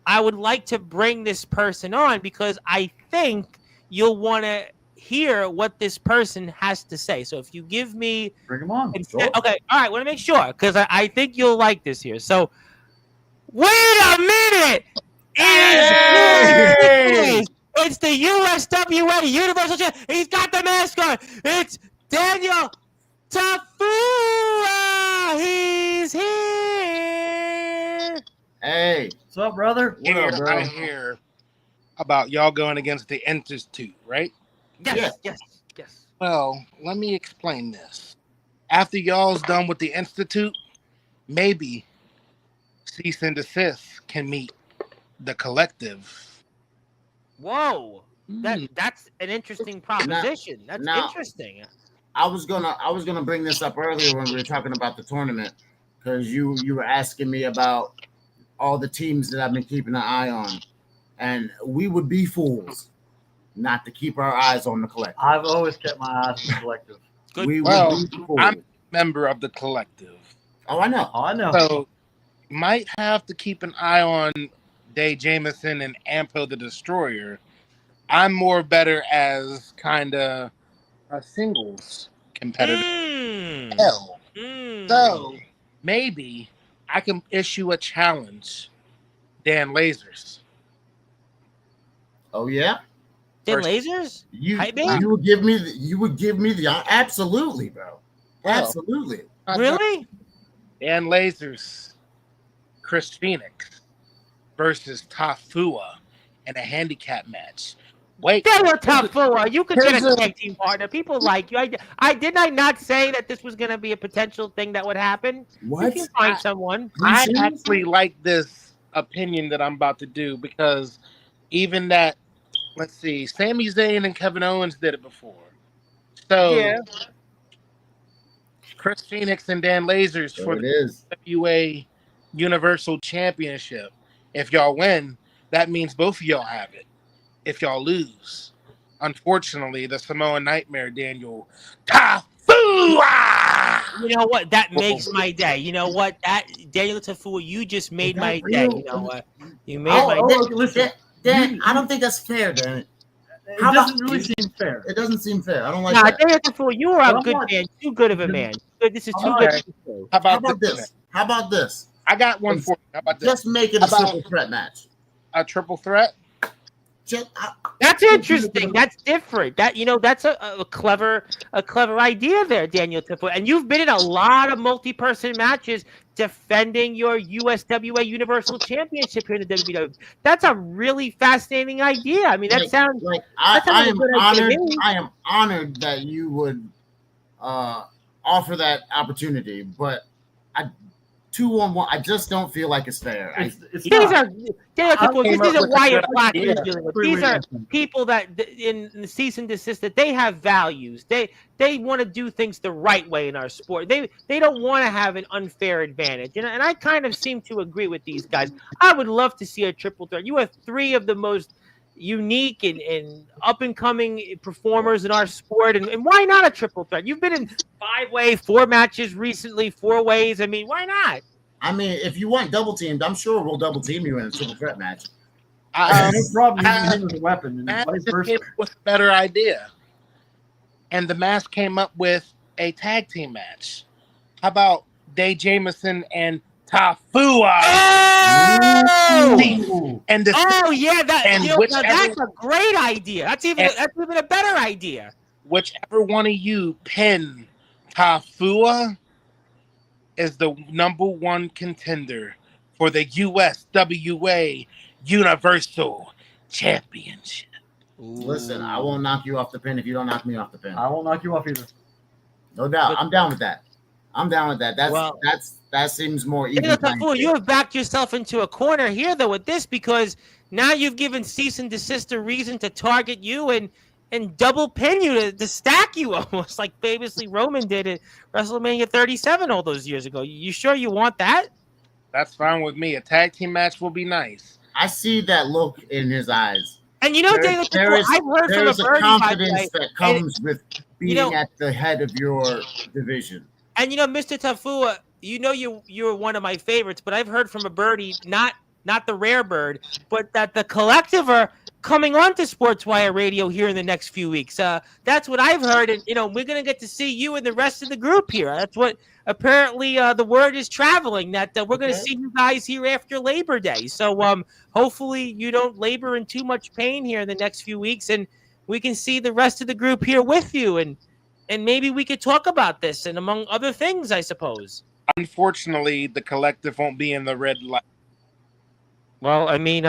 I would like to bring this person on, because I think you'll want to hear what this person has to say. So if you give me... Bring him on. Sure. Okay, all right, I want to make sure, because I think you'll like this here. So, wait a minute! It's the USWA Universal Champion. He's got the mask on. It's Daniel Tafua. He's here. Hey. What's up, brother? What up, bro? I hear about y'all going against the Institute, right? Yes. Well, let me explain this. After y'all's done with the Institute, maybe Cease and Desist can meet the Collective. Whoa. That's an interesting proposition. That's interesting. I was gonna bring this up earlier when we were talking about the tournament, because you were asking me about all the teams that I've been keeping an eye on, and we would be fools not to keep our eyes on the Collective. I've always kept my eyes on the Collective. Good. We Well, would be fools. I'm a member of the Collective. Oh, I know. So might have to keep an eye on Day Jameson and Ampo the Destroyer. I'm more better as kind of a singles competitor. So maybe I can issue a challenge. Dan Lasers. Oh yeah. Dan Lasers? You would give me the absolutely, bro. Absolutely. Really? Dan Lasers, Chris Phoenix versus Tafua in a handicap match. Wait, Daniel Tafua, you could get a tag team partner. People like you. Did I not say that this was going to be a potential thing that would happen? What? You can find someone. I actually like this opinion that I'm about to do, because even that, let's see, Sami Zayn and Kevin Owens did it before. So Yeah. Chris Phoenix and Dan Lasers for the WA Universal Championship. If y'all win, that means both of y'all have it. If y'all lose, unfortunately, the Samoan Nightmare, Daniel Tafua. You know what? That makes my day. You know what? That Daniel Tafua, you just made my day. You know what? You made my. Listen. Dan, I don't think that's fair, Dan. It How doesn't about- really seem fair. It doesn't seem fair. I don't like Nah, that. Daniel Defoe, you are But a I'm good not- man. Too good of a man. This is too All good. right. To be true. How How about, about this? How about this? I got one for you. How about this? Just make it a How about- triple threat match. A triple threat? That's interesting. That's different. That's a clever idea there, Daniel Defoe. And you've been in a lot of multi-person matches defending your USWA Universal Championship here in the WWE. That's a really fascinating idea. I mean, that sounds like that sounds I like a am good idea honored. to me. I am honored that you would offer that opportunity, but 2-on-1, I just don't feel like it's fair. It's These not. are Daniel Defoe. This came up isn't with a Wyatt good Black idea. you're dealing with. These are people that in the cease and desist that they have values. They want to do things the right way in our sport. They don't want to have an unfair advantage. And I kind of seem to agree with these guys. I would love to see a triple threat. You have three of the most unique and up and coming performers in our sport, and why not a triple threat? You've been in 5-way, 4 matches recently, 4 ways. I mean, why not? I mean, if you want double teamed, I'm sure we'll double team you in a triple threat match. No problem using him as a weapon, and Mask vice just versa. came up with a better idea. And the Mask came up with a tag team match. How about Day Jameson and Tafua? Oh! And the Yeah, And now whichever- that's a great idea. That's even a better idea. whichever one of you pin Tafua is the #1 contender for the USWA Universal Championship. Listen, I won't knock you off the pin if you don't knock me off the pin. I won't knock you off either. No doubt. But- I'm down with that. Well- That seems more even. Daniel playing Defoe, you field. have backed yourself into a corner here, though, with this, because now you've given cease and desist a reason to target you and double pin you to stack you almost like famously Roman did at WrestleMania 37 all those years ago. You sure you want that? That's fine with me. A tag team match will be nice. I see that look in his eyes. And you know, Daniel Defoe, I've heard There from a is a birdie, by the confidence way, that comes with being know- at the head of your division. and you know, Mr. Tafua, you know you're one of my favorites, but I've heard from a birdie, not the rare bird, but that the collective are coming on to Sportswire Radio here in the next few weeks. That's what I've heard, and we're gonna get to see you and the rest of the group here. That's what apparently the word is traveling, that we're gonna see you guys here after Labor Day. So hopefully you don't labor in too much pain here in the next few weeks, and we can see the rest of the group here with you, and maybe we could talk about this, and among other things, I suppose. Unfortunately, the collective won't be in the red light. Well, I mean,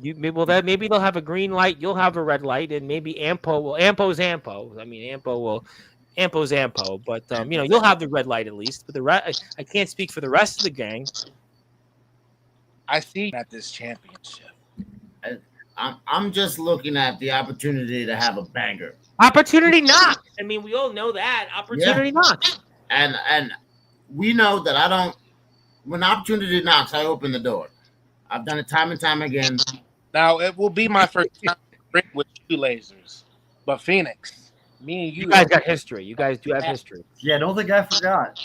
maybe they'll have a green light, you'll have a red light, and maybe Ampo's Ampo. I mean, Ampo's Ampo, but you'll have the red light at least. But I can't speak for the rest of the gang. I see at this championship. I'm just looking at the opportunity to have a banger. Opportunity knocks. I mean, we all know that. Opportunity knocks. And we know that I don't. When opportunity knocks, I open the door. I've done it time and time again. Now, it will be my first time with you lasers. But Phoenix, me and You guys got history. You guys do have Yeah. history. Yeah, I don't think I forgot.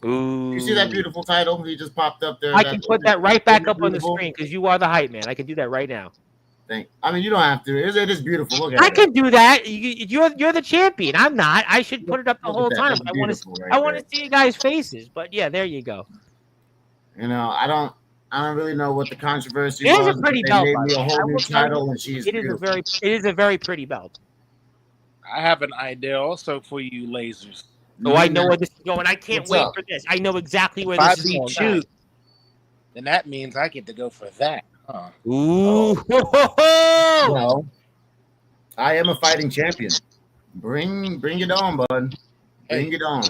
Ooh. You see that beautiful title? He just popped up there. I can put that right back up on the beautiful screen because you are the hype man. I can do that right now. thing. I mean, you don't have to. It is beautiful. Look at I it. can do that. You're the champion. I'm not. I should put it up the Look at whole that. time. That's I want to. beautiful right I want there. to see you guys' faces. But yeah, there you go. I don't really know what the controversy It is a was. pretty They belt, made by me the a way. I whole new will tell title, you, and she's It is beautiful. a very pretty belt. I have an idea also for you lasers. Oh, I know where this is going. I can't What's wait up? for this. I know exactly where If I this is beat going. you, then that means I get to go for that. Huh? Ooh. Well, I am a fighting champion. Bring it on, bud. Bring it on.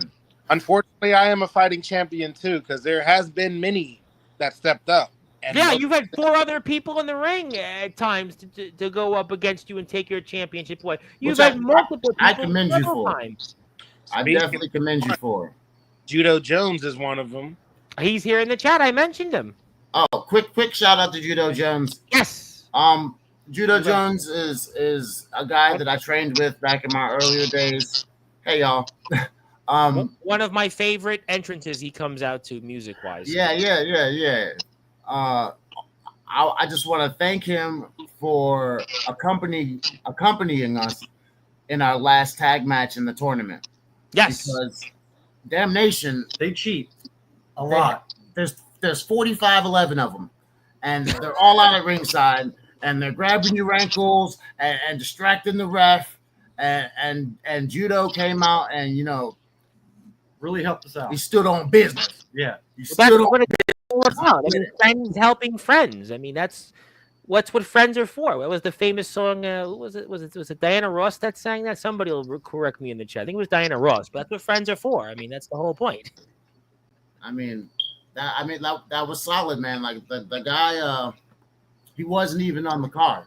Unfortunately, I am a fighting champion too, because there has been many that stepped up. And Yeah, you've had 4 other people in the ring at times to go up against you and take your championship away. You've Which had multiple people I commend you several for. times. I Speaking definitely commend you for. Judo Jones is one of them. He's here in the chat. I mentioned him. Oh, quick shout out to Judo Jones. Yes. Judo Jones is a guy that I trained with back in my earlier days. Hey y'all. One of my favorite entrances he comes out to music-wise. Yeah. I just want to thank him for accompanying us in our last tag match in the tournament. Yes. Because Damnation, They cheat a lot. there's 45-11 of them, and they're all out at ringside, and they're grabbing your ankles and distracting the ref, and Judo came out and Really helped us out. he stood on business. Yeah. He That's stood on what it's all about. I mean, friends helping friends. I mean, that's what friends are for. What was the famous song? Who was it? Was it Diana Ross that sang that? Somebody will correct me in the chat. I think it was Diana Ross. But that's what friends are for. I mean, that's the whole point. I mean, that was solid, man. Like the guy, he wasn't even on the card.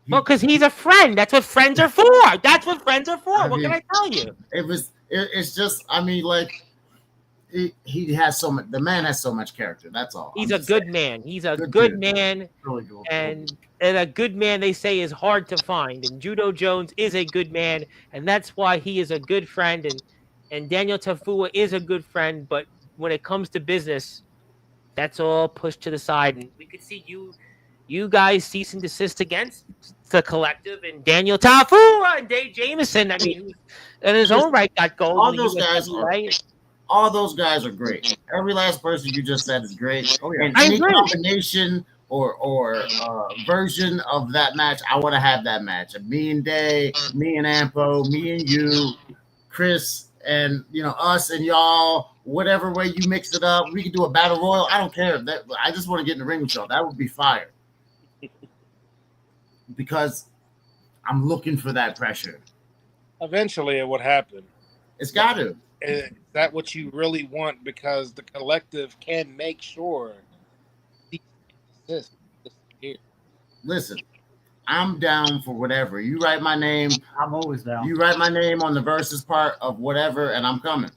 Well, because he's a friend. That's what friends are for. That's what friends are for. What can I tell you? It's just, I mean, like he has so much. The man has so much character. That's all. He's a good man. He's a good man, Really good. and a good man they say is hard to find. And Judo Jones is a good man, and that's why he is a good friend. And Daniel Tafua is a good friend, but when it comes to business, that's all pushed to the side. And we could see you guys cease and desist against the collective, and Daniel Tafua and Dave Jameson. I mean, who in his own right got gold. All in the those US guys are right? all those guys are great. Every last person you just said is great. Oh, yeah. And I any agree. combination or version of that match, I want to have that match. Me and Day, me and Ampo, me and you, Chris, and us and y'all. Whatever way you mix it up, we can do a battle royal. I don't care. I just want to get in the ring with y'all. That would be fire. Because I'm looking for that pressure. Eventually, it would happen. It's got to. Is that what you really want? Because the collective can make sure this here. Listen, I'm down for whatever. You write my name. I'm always down. You write my name on the versus part of whatever, and I'm coming.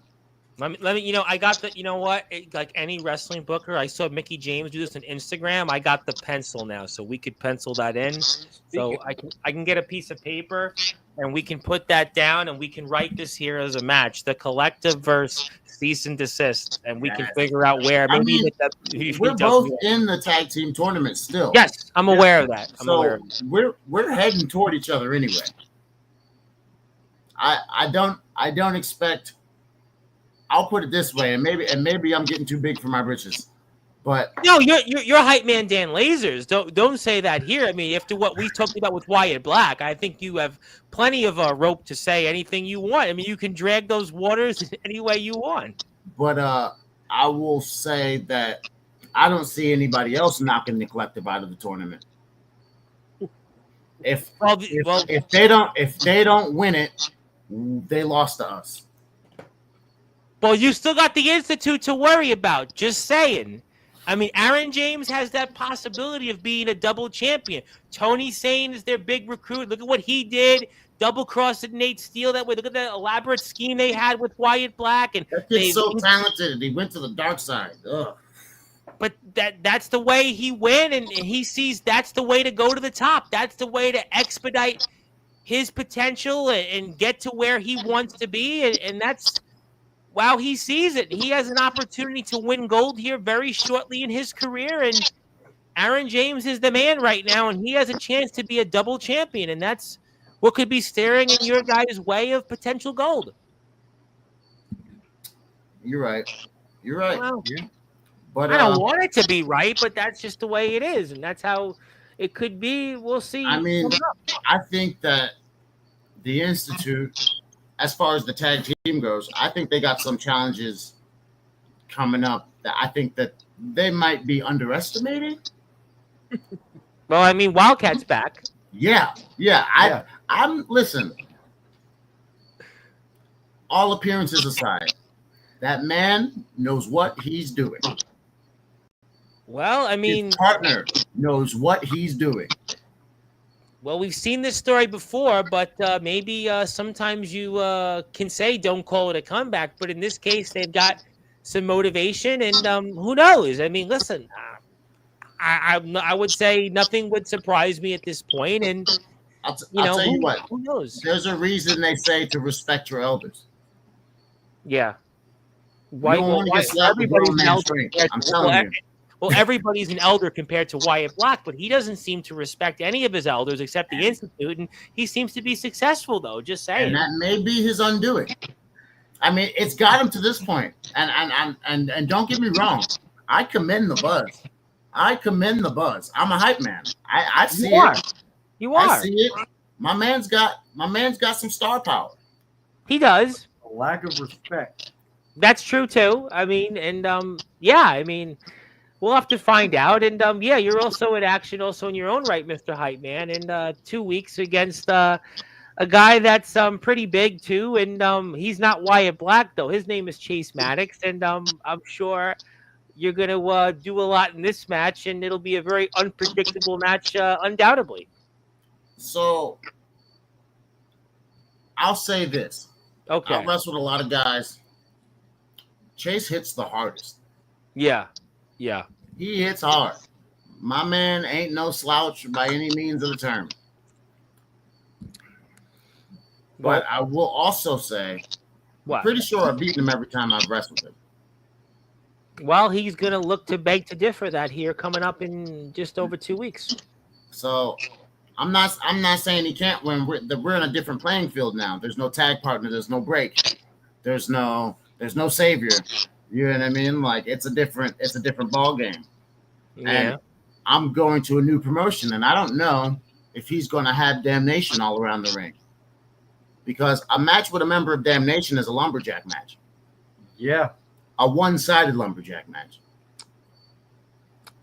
Let me. I got the. You know what? Like any wrestling booker, I saw Mickey James do this on Instagram. I got the pencil now, so we could pencil that in. So I can get a piece of paper, and we can put that down, and we can write this here as a match: the collective versus cease and desist, and we can figure out where. I Maybe mean, we're both in the tag team tournament still. Yes, I'm aware of that. I'm aware. We're heading toward each other anyway. I don't expect. I'll put it this way, and maybe I'm getting too big for my britches, but No, you're hype man Dan Lasers. Don't say that here. I mean, after what we talked about with Wyatt Black, I think you have plenty of rope to say anything you want. I mean, you can drag those waters any way you want. But I will say that I don't see anybody else knocking the collective out of the tournament. If they don't win it, they lost to us. Well, you still got the Institute to worry about. Just saying. I mean, Aaron James has that possibility of being a double champion. Tony Sane is their big recruit. Look at what he did. Double-crossed Nate Steele that way. Look at that elaborate scheme they had with Wyatt Black. And That kid's so talented. He went to the dark side. Ugh. But that's the way he went, and he sees that's the way to go to the top. That's the way to expedite his potential and get to where he wants to be. And that's wow, he sees it. He has an opportunity to win gold here very shortly in his career. And Aaron James is the man right now, and he has a chance to be a double champion. And that's what could be staring in your guys' way of potential gold. You're right. You're right. Well, Yeah. But I don't want it to be right, but that's just the way it is. And that's how it could be. We'll see. I mean, I think that the Institute, as far as the tag team goes, I think they got some challenges coming up that I think that they might be underestimating. Well, I mean, Wildcat's back. Yeah. I'm listen. All appearances aside, that man knows what he's doing. Well, I mean, his partner knows what he's doing. Well, we've seen this story before, but maybe sometimes you can say don't call it a comeback. But in this case, they've got some motivation, and who knows? I mean, listen, I would say nothing would surprise me at this point, and I'll tell you what. Who knows? There's a reason they say to respect your elders. Yeah. You don't want to get slapped with grown man strength. I'm telling you. Well, everybody's an elder compared to Wyatt Black, but he doesn't seem to respect any of his elders except the Institute, and he seems to be successful, though. Just saying. And that may be his undoing. I mean, it's got him to this point. And don't get me wrong, I commend the buzz. I'm a hype man. I see it. You are. I see it. My man's got some star power. He does. A lack of respect. That's true too. I mean, and yeah, I mean, we'll have to find out. And yeah, you're also in action, also in your own right, Mr. Hype Man, in 2 weeks against a guy that's pretty big too. And he's not Wyatt Black though. His name is Chase Maddox, and I'm sure you're gonna do a lot in this match, and it'll be a very unpredictable match, undoubtedly. So I'll say this. Okay. I've wrestled a lot of guys. Chase hits the hardest. Yeah. Yeah. He hits hard. My man ain't no slouch by any means of the term. But I will also say, What? pretty sure I've beaten him every time I've wrestled him. Well, he's going to look to beg to differ that here coming up in just over 2 weeks. So I'm not saying he can't win. We're in a different playing field now. There's no tag partner. There's no break. There's no savior. You know what I mean? Like it's a different ball game. Yeah. And I'm going to a new promotion, and I don't know if he's going to have Damnation all around the ring. Because a match with a member of Damnation is a lumberjack match. Yeah. A one-sided lumberjack match.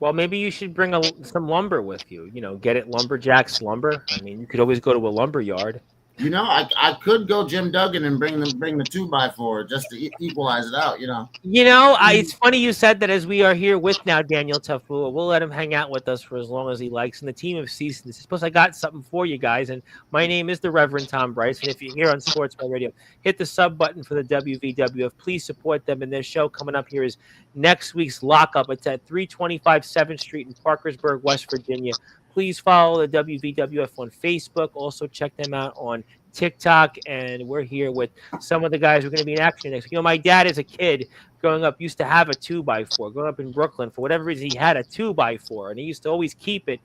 Well, maybe you should bring some lumber with you. You know, get it lumberjacks lumber. I mean, you could always go to a lumber yard. You know, I could go Jim Duggan and bring the 2x4 just to equalize it out. You know. You know, it's funny you said that as we are here with now Daniel Tafua. We'll let him hang out with us for as long as he likes. And the team of Cease and Desist. Plus, I got something for you guys. And my name is the Reverend Tom Bryce. And if you're here on Sportswire Radio, hit the sub button for the WVWF. Please support them. And their show coming up here is next week's Lockup. It's at 325 7th Street in Parkersburg, West Virginia. Please follow the WVWF on Facebook. Also, check them out on TikTok. And we're here with some of the guys who are going to be in action next week. You know, my dad as a kid growing up used to have a 2x4. Growing up in Brooklyn, for whatever reason, he had a 2x4. And he used to always keep it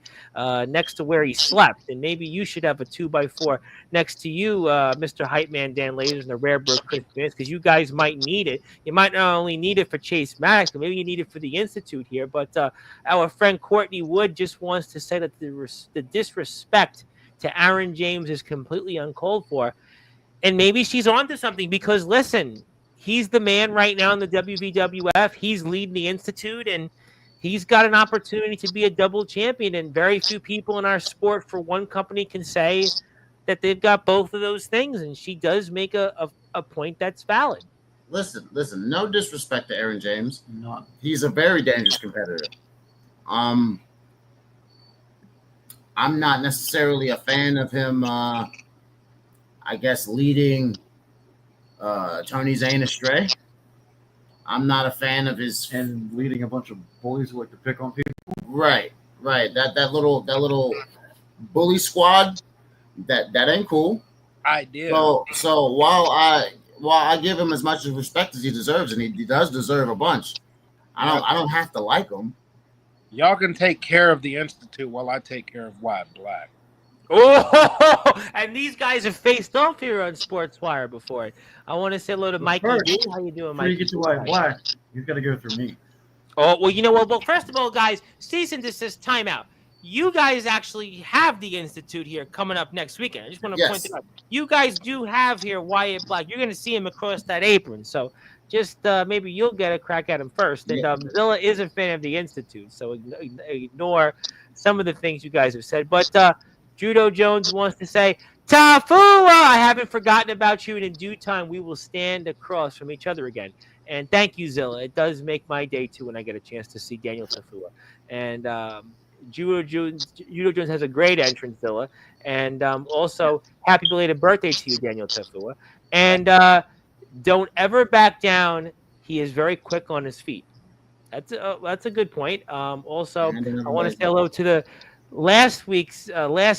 next to where he slept. And maybe you should have a 2x4 next to you, Mr. Hype Man Dan Lasers and the Rare Bird Chris Smith, because you guys might need it. You might not only need it for Chase Maddox, but maybe you need it for the Institute here. But our friend Courtney Wood just wants to say that the disrespect to Aaron James is completely uncalled for. And maybe she's onto something because, listen, he's the man right now in the WVWF. He's leading the Institute, and he's got an opportunity to be a double champion. And very few people in our sport for one company can say that they've got both of those things. And she does make a point that's valid. Listen, no disrespect to Aaron James. None. He's a very dangerous competitor. I'm not necessarily a fan of him, I guess, leading Tony Zane astray. I'm not a fan of his And leading a bunch of bullies who like to pick on people. right. That little bully squad, that ain't cool. Idea. So while I give him as much respect as he deserves, and he does deserve a bunch, I don't have to like him. Y'all can take care of the Institute while I take care of Wyatt Black. Oh, and these guys have faced off here on Sportswire before. I want to say hello to Mikey D. How you doing, Before Mikey? you get to Wyatt Black, you've got to go through me. Oh, well, you know what? Well, first of all, guys, cease and desist timeout. You guys actually have the Institute here coming up next weekend. I just want to point it out. You guys do have here Wyatt Black. You're going to see him across that apron. So just maybe you'll get a crack at him first. And Zilla is a fan of the Institute, so ignore some of the things you guys have said. But Judo Jones wants to say, Tafua, I haven't forgotten about you, and in due time we will stand across from each other again. And thank you, Zilla. It does make my day, too, when I get a chance to see Daniel Tafua. And Judo Jones has a great entrance, Zilla. And also, happy belated birthday to you, Daniel Tafua. And don't ever back down. He is very quick on his feet. That's a good point. Also, I want to say hello to the last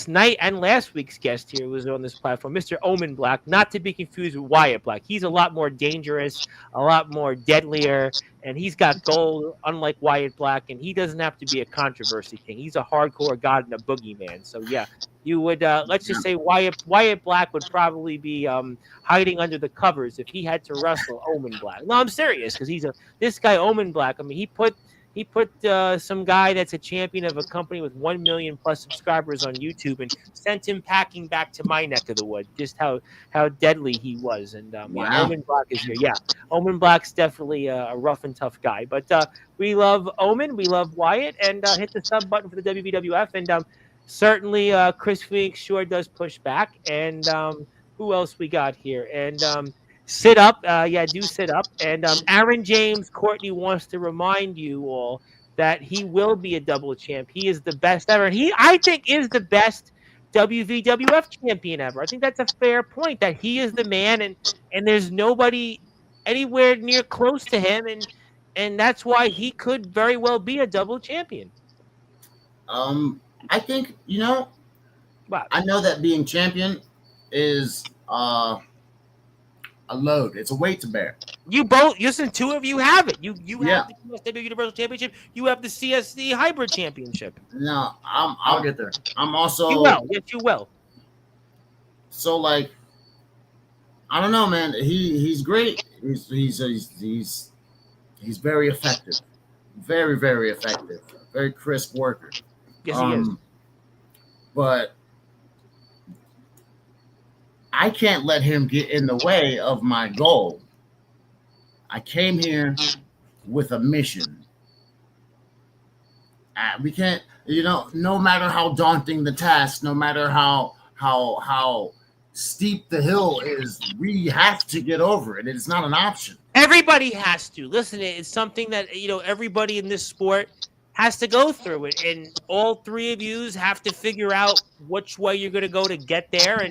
night and last week's guest here was on this platform, Mr. Omen Black, not to be confused with Wyatt Black. He's a lot more dangerous, a lot more deadlier, and he's got gold, unlike Wyatt Black, and he doesn't have to be a controversy king. He's a hardcore god and a boogeyman. So yeah, you would let's just say Wyatt Black would probably be hiding under the covers if he had to wrestle Omen Black. No, I'm serious, because this guy Omen Black. I mean, he put some guy that's a champion of a company with 1 million plus subscribers on YouTube and sent him packing back to my neck of the woods. Just how deadly he was. And yeah, Omen Black is here. Yeah, Omen Black's definitely a rough and tough guy. But we love Omen, we love Wyatt, and hit the sub button for the WWF. And certainly Chris Phoenix sure does push back. And who else we got here? And sit up. Do sit up. And Aaron James Courtney wants to remind you all that he will be a double champ. He is the best ever. He, I think, is the best WWF champion ever. I think that's a fair point, that he is the man, and there's nobody anywhere near close to him, and that's why he could very well be a double champion. I think, Wow. I know that being champion is a load. It's a weight to bear. You both, listen, two of you have it. You Yeah. have the USW Universal Championship. You have the CSC Hybrid Championship. No, I'll get there. I'm also. You will. Yes, you will. So like, I don't know, man. He's great. He's very effective. Very, very effective. Very crisp worker. Yes, he is. But I can't let him get in the way of my goal. I came here with a mission. We can't, no matter how daunting the task, no matter how steep the hill is, we have to get over it. It's not an option. Everybody has to. Listen, it's something that, everybody in this sport has to go through it. And all three of you have to figure out which way you're going to go to get there.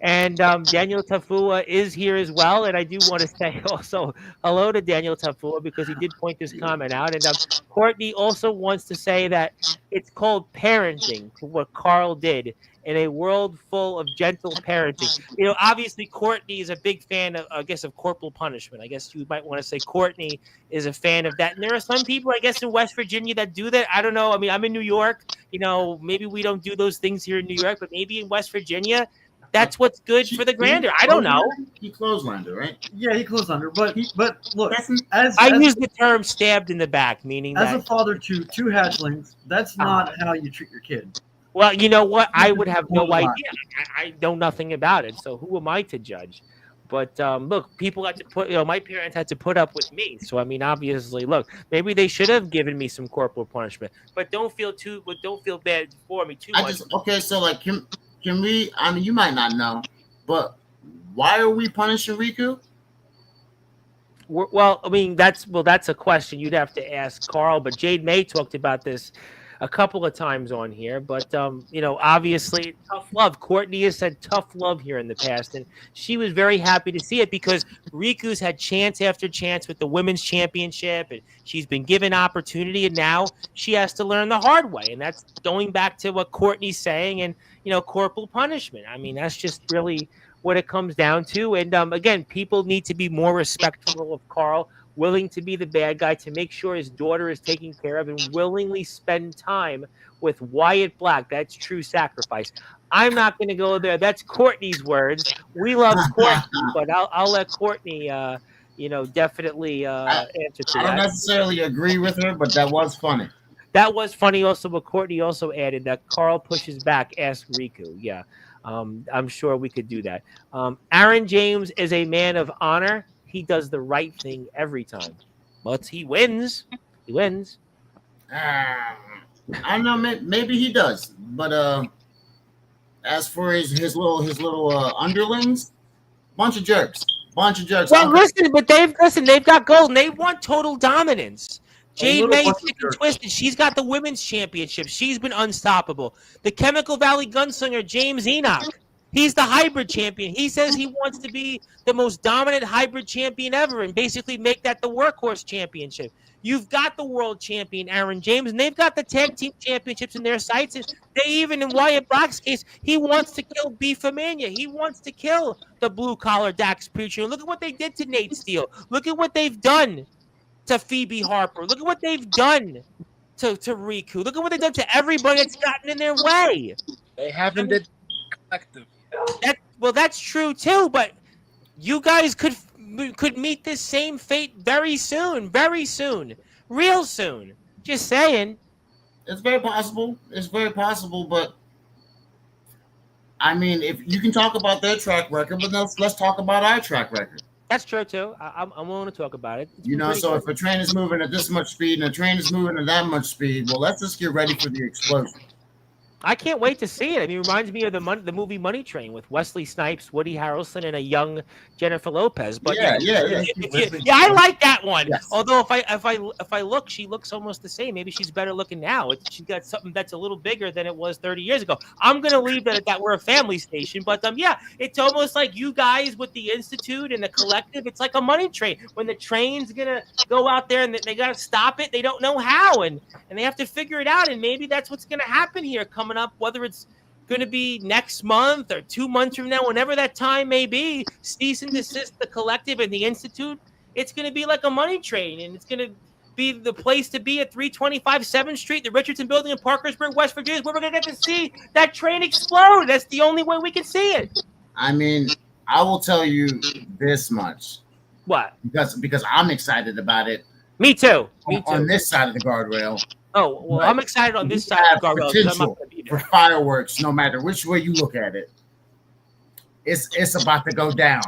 And Daniel Tafua is here as well. And I do want to say also hello to Daniel Tafua, because he did point this comment out. And Courtney also wants to say that it's called parenting, to what Carl did in a world full of gentle parenting. Obviously Courtney is a big fan of, of corporal punishment. I guess you might want to say Courtney is a fan of that. And there are some people, I guess, in West Virginia that do that. I don't know. I mean, I'm in New York. Maybe we don't do those things here in New York, but maybe in West Virginia, that's what's good for the grander. I don't know. He clotheslined her, right? Yeah, he closed under. But look, I use the term "stabbed in the back," meaning as that a father to two hatchlings, that's not how you treat your kid. Well, you know what? I would have no idea. I know nothing about it, so who am I to judge? But look, people had to put, my parents had to put up with me. So I mean, obviously, look, maybe they should have given me some corporal punishment. But don't feel bad for me too much. Okay, so like, can we? I mean, you might not know, but why are we punishing Riku? Well, I mean, that's a question you'd have to ask Carl. But Jade May talked about this a couple of times on here, but obviously tough love. Courtney has said tough love here in the past, and she was very happy to see it, because Riku's had chance after chance with the women's championship, and she's been given opportunity, and now she has to learn the hard way, and that's going back to what Courtney's saying, and corporal punishment. I mean, that's just really what it comes down to. And again, people need to be more respectful of Carl, willing to be the bad guy to make sure his daughter is taken care of, and willingly spend time with Wyatt Black. That's true sacrifice. I'm not going to go there. That's Courtney's words. We love Courtney, but I'll let Courtney, definitely answer to that. I don't necessarily agree with her, but that was funny. That was funny also, but Courtney also added that Carl pushes back, ask Riku. Yeah, I'm sure we could do that. Aaron James is a man of honor. He does the right thing every time, but he wins. He wins. I don't know. Maybe he does, but as for his little underlings, bunch of jerks. Well, listen, but they've got gold, and they want total dominance. Jade May, sick and twisted. She's got the women's championship. She's been unstoppable. The Chemical Valley gunslinger James Enoch. He's the hybrid champion. He says he wants to be the most dominant hybrid champion ever and basically make that the workhorse championship. You've got the world champion Aaron James, and they've got the tag team championships in their sights. And they even, in Wyatt Black's case, he wants to kill Beefomania. He wants to kill the blue collar Dax Preacher. Look at what they did to Nate Steele. Look at what they've done to Phoebe Harper. Look at what they've done to Riku. Look at what they've done to everybody that's gotten in their way. They haven't did collective. That's true too, but you guys could meet this same fate very soon, real soon. Just saying. It's very possible. It's very possible, but I mean, if you can talk about their track record, but let's talk about our track record. That's true too. I'm willing to talk about it. So if a train is moving at this much speed and a train is moving at that much speed, well, let's just get ready for the explosion. I can't wait to see it. I mean, it reminds me of the movie Money Train with Wesley Snipes, Woody Harrelson, and a young Jennifer Lopez. But yeah, I like that one. Yes. Although if I look, she looks almost the same. Maybe she's better looking now. She's got something that's a little bigger than it was 30 years ago. I'm gonna leave that at that. We're a family station, but it's almost like you guys with the Institute and the Collective. It's like a money train. When the train's gonna go out there and they gotta stop it, they don't know how, and they have to figure it out. And maybe that's what's gonna happen here coming up, whether it's going to be next month or 2 months from now, whenever that time may be. Cease and desist the Collective and the Institute. It's going to be like a money train, and it's going to be the place to be at 325 7th Street, the Richardson Building in Parkersburg, West Virginia, where we're going to get to see that train explode. That's the only way we can see it. I mean, I will tell you this much. What? Because I'm excited about it. Me too. On this side of the guardrail. Oh, well, I'm excited on this side of the guardrail. Potential for fireworks, no matter which way you look at it. It's about to go down.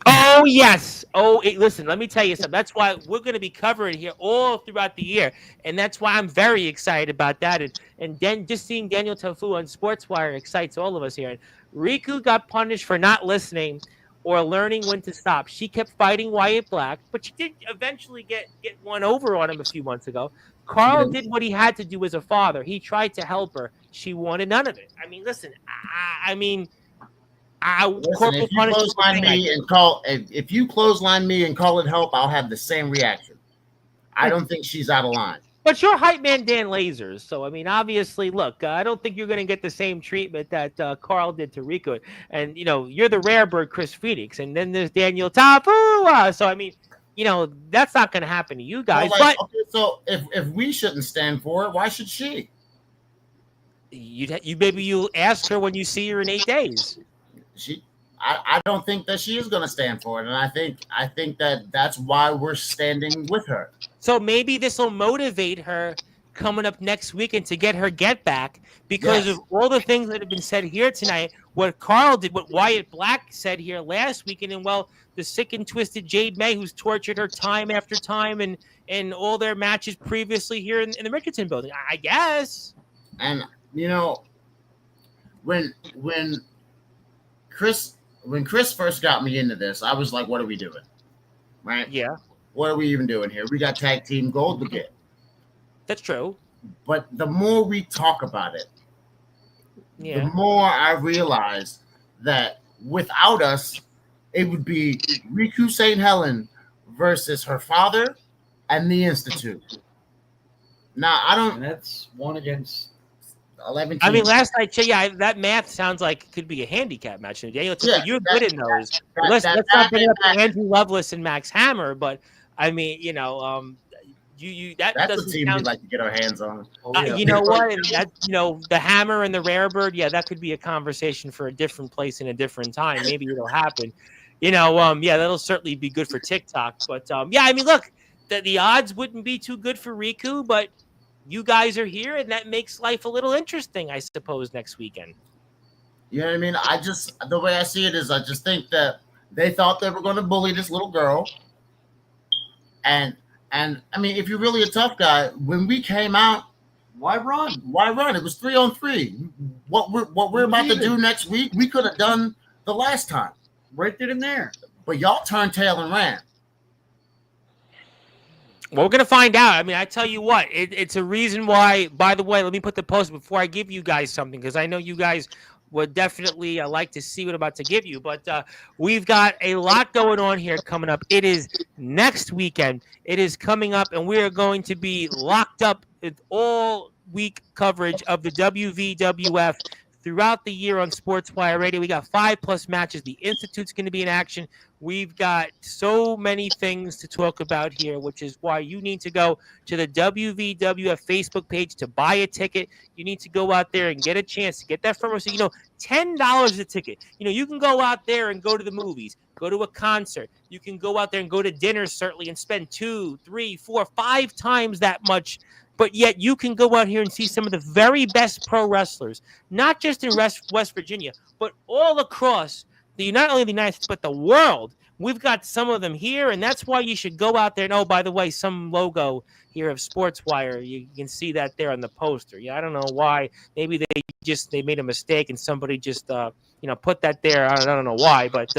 Oh, yes. Listen, let me tell you something. That's why we're going to be covering here all throughout the year. And that's why I'm very excited about that. And then just seeing Daniel Tofu on Sportswire excites all of us here. And Riku got punished for not listening or learning when to stop. She kept fighting Wyatt Black, but she did eventually get one over on him a few months ago. Carl did what he had to do as a father. He tried to help her. She wanted none of it. I mean, listen, if you clothesline me and call it help, I'll have the same reaction. I don't think she's out of line. But you're hype man Dan Lasers, so I mean, obviously, look, I don't think you're going to get the same treatment that Carl did to Rico. And you're the rare bird, Chris Phoenix, and then there's Daniel Tofu. So I mean, that's not going to happen to you guys. So if we shouldn't stand for it, why should she? You'll ask her when you see her in 8 days. I don't think that she is going to stand for it, and I think that's why we're standing with her. So maybe this will motivate her coming up next weekend to get her get back because of all the things that have been said here tonight. What Carl did, what Wyatt Black said here last weekend, and the sick and twisted Jade May, who's tortured her time after time and all their matches previously here in the Richardson Building, I guess. And when Chris first got me into this, I was like, what are we doing? Right? Yeah. What are we even doing here? We got tag team gold to get. That's true. But the more we talk about it, the more I realize that without us, it would be Riku St. Helen versus her father and the Institute. Now, And that's 1 against 11 teams. I mean, last night, that math sounds like it could be a handicap match. Daniel, you're good in those. Let's not bring up Andrew Lovelace and Max Hammer, but I mean, that's a team we'd like to get our hands on. You know what? And that, the Hammer and the Rarebird, that could be a conversation for a different place in a different time. Maybe it'll happen. That'll certainly be good for TikTok. But I mean, look, the odds wouldn't be too good for Riku, but you guys are here, and that makes life a little interesting, I suppose, next weekend. You know what I mean? The way I see it is, I just think that they thought they were going to bully this little girl. And I mean, if you're really a tough guy, when we came out, why run? It was 3-on-3. What we're about to do next week, we could have done the last time. Right then and there. But y'all turned tail and ran. Well, we're going to find out. I mean, I tell you what, it's a reason why, by the way, let me put the post before I give you guys something, because I know you guys would definitely like to see what I'm about to give you. But we've got a lot going on here coming up. It is next weekend. It is coming up, and we are going to be locked up with all week coverage of the WVWF throughout the year on Sportswire Radio. We got 5+ matches. The Institute's going to be in action. We've got so many things to talk about here, which is why you need to go to the WVWF Facebook page to buy a ticket. You need to go out there and get a chance to get that from us. So, $10 a ticket. You can go out there and go to the movies, go to a concert. You can go out there and go to dinner, certainly, and spend 2, 3, 4, 5 times that much. But yet you can go out here and see some of the very best pro wrestlers, not just in West Virginia, but all across not only the United States, but the world. We've got some of them here, and that's why you should go out there. And, oh, by the way, some logo here of Sportswire. You can see that there on the poster. Yeah, I don't know why. Maybe they made a mistake and somebody just put that there. I don't know why, but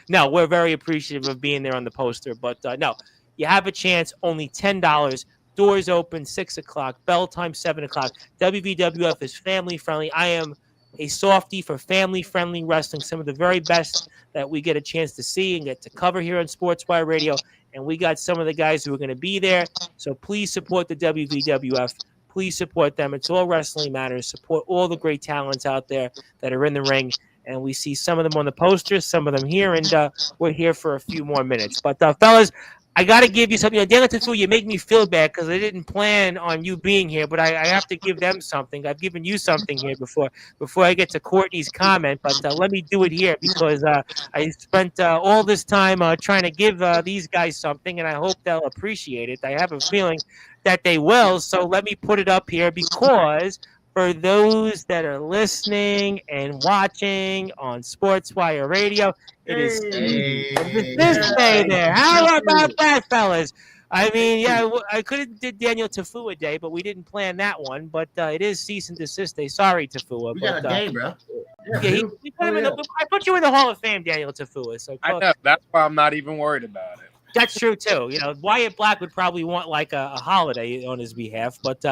no, we're very appreciative of being there on the poster. But no, you have a chance. Only $10. Doors open 6 o'clock. Bell time 7 o'clock. WVWF is family friendly. I am a softie for family-friendly wrestling, some of the very best that we get a chance to see and get to cover here on Sportswire Radio. And we got some of the guys who are going to be there. So please support the WVWF. Please support them. It's all wrestling matters. Support all the great talents out there that are in the ring. And we see some of them on the posters, some of them here, and we're here for a few more minutes. But, fellas, I got to give you something. Daniel Tafu, you make me feel bad because I didn't plan on you being here, but I have to give them something. I've given you something here before I get to Courtney's comment, but let me do it here because I spent all this time trying to give these guys something, and I hope they'll appreciate it. I have a feeling that they will, so let me put it up here because for those that are listening and watching on Sportswire Radio, it is this day there. How about that, fellas? I mean, yeah, I could have did Daniel Tafua Day, but we didn't plan that one. But it is cease and desist day. Sorry, Tafua. We got a day, bro. Yeah, we put him in I put you in the Hall of Fame, Daniel Tafua. So I know. That's why I'm not even worried about it. That's true too. Wyatt Black would probably want like a holiday on his behalf, but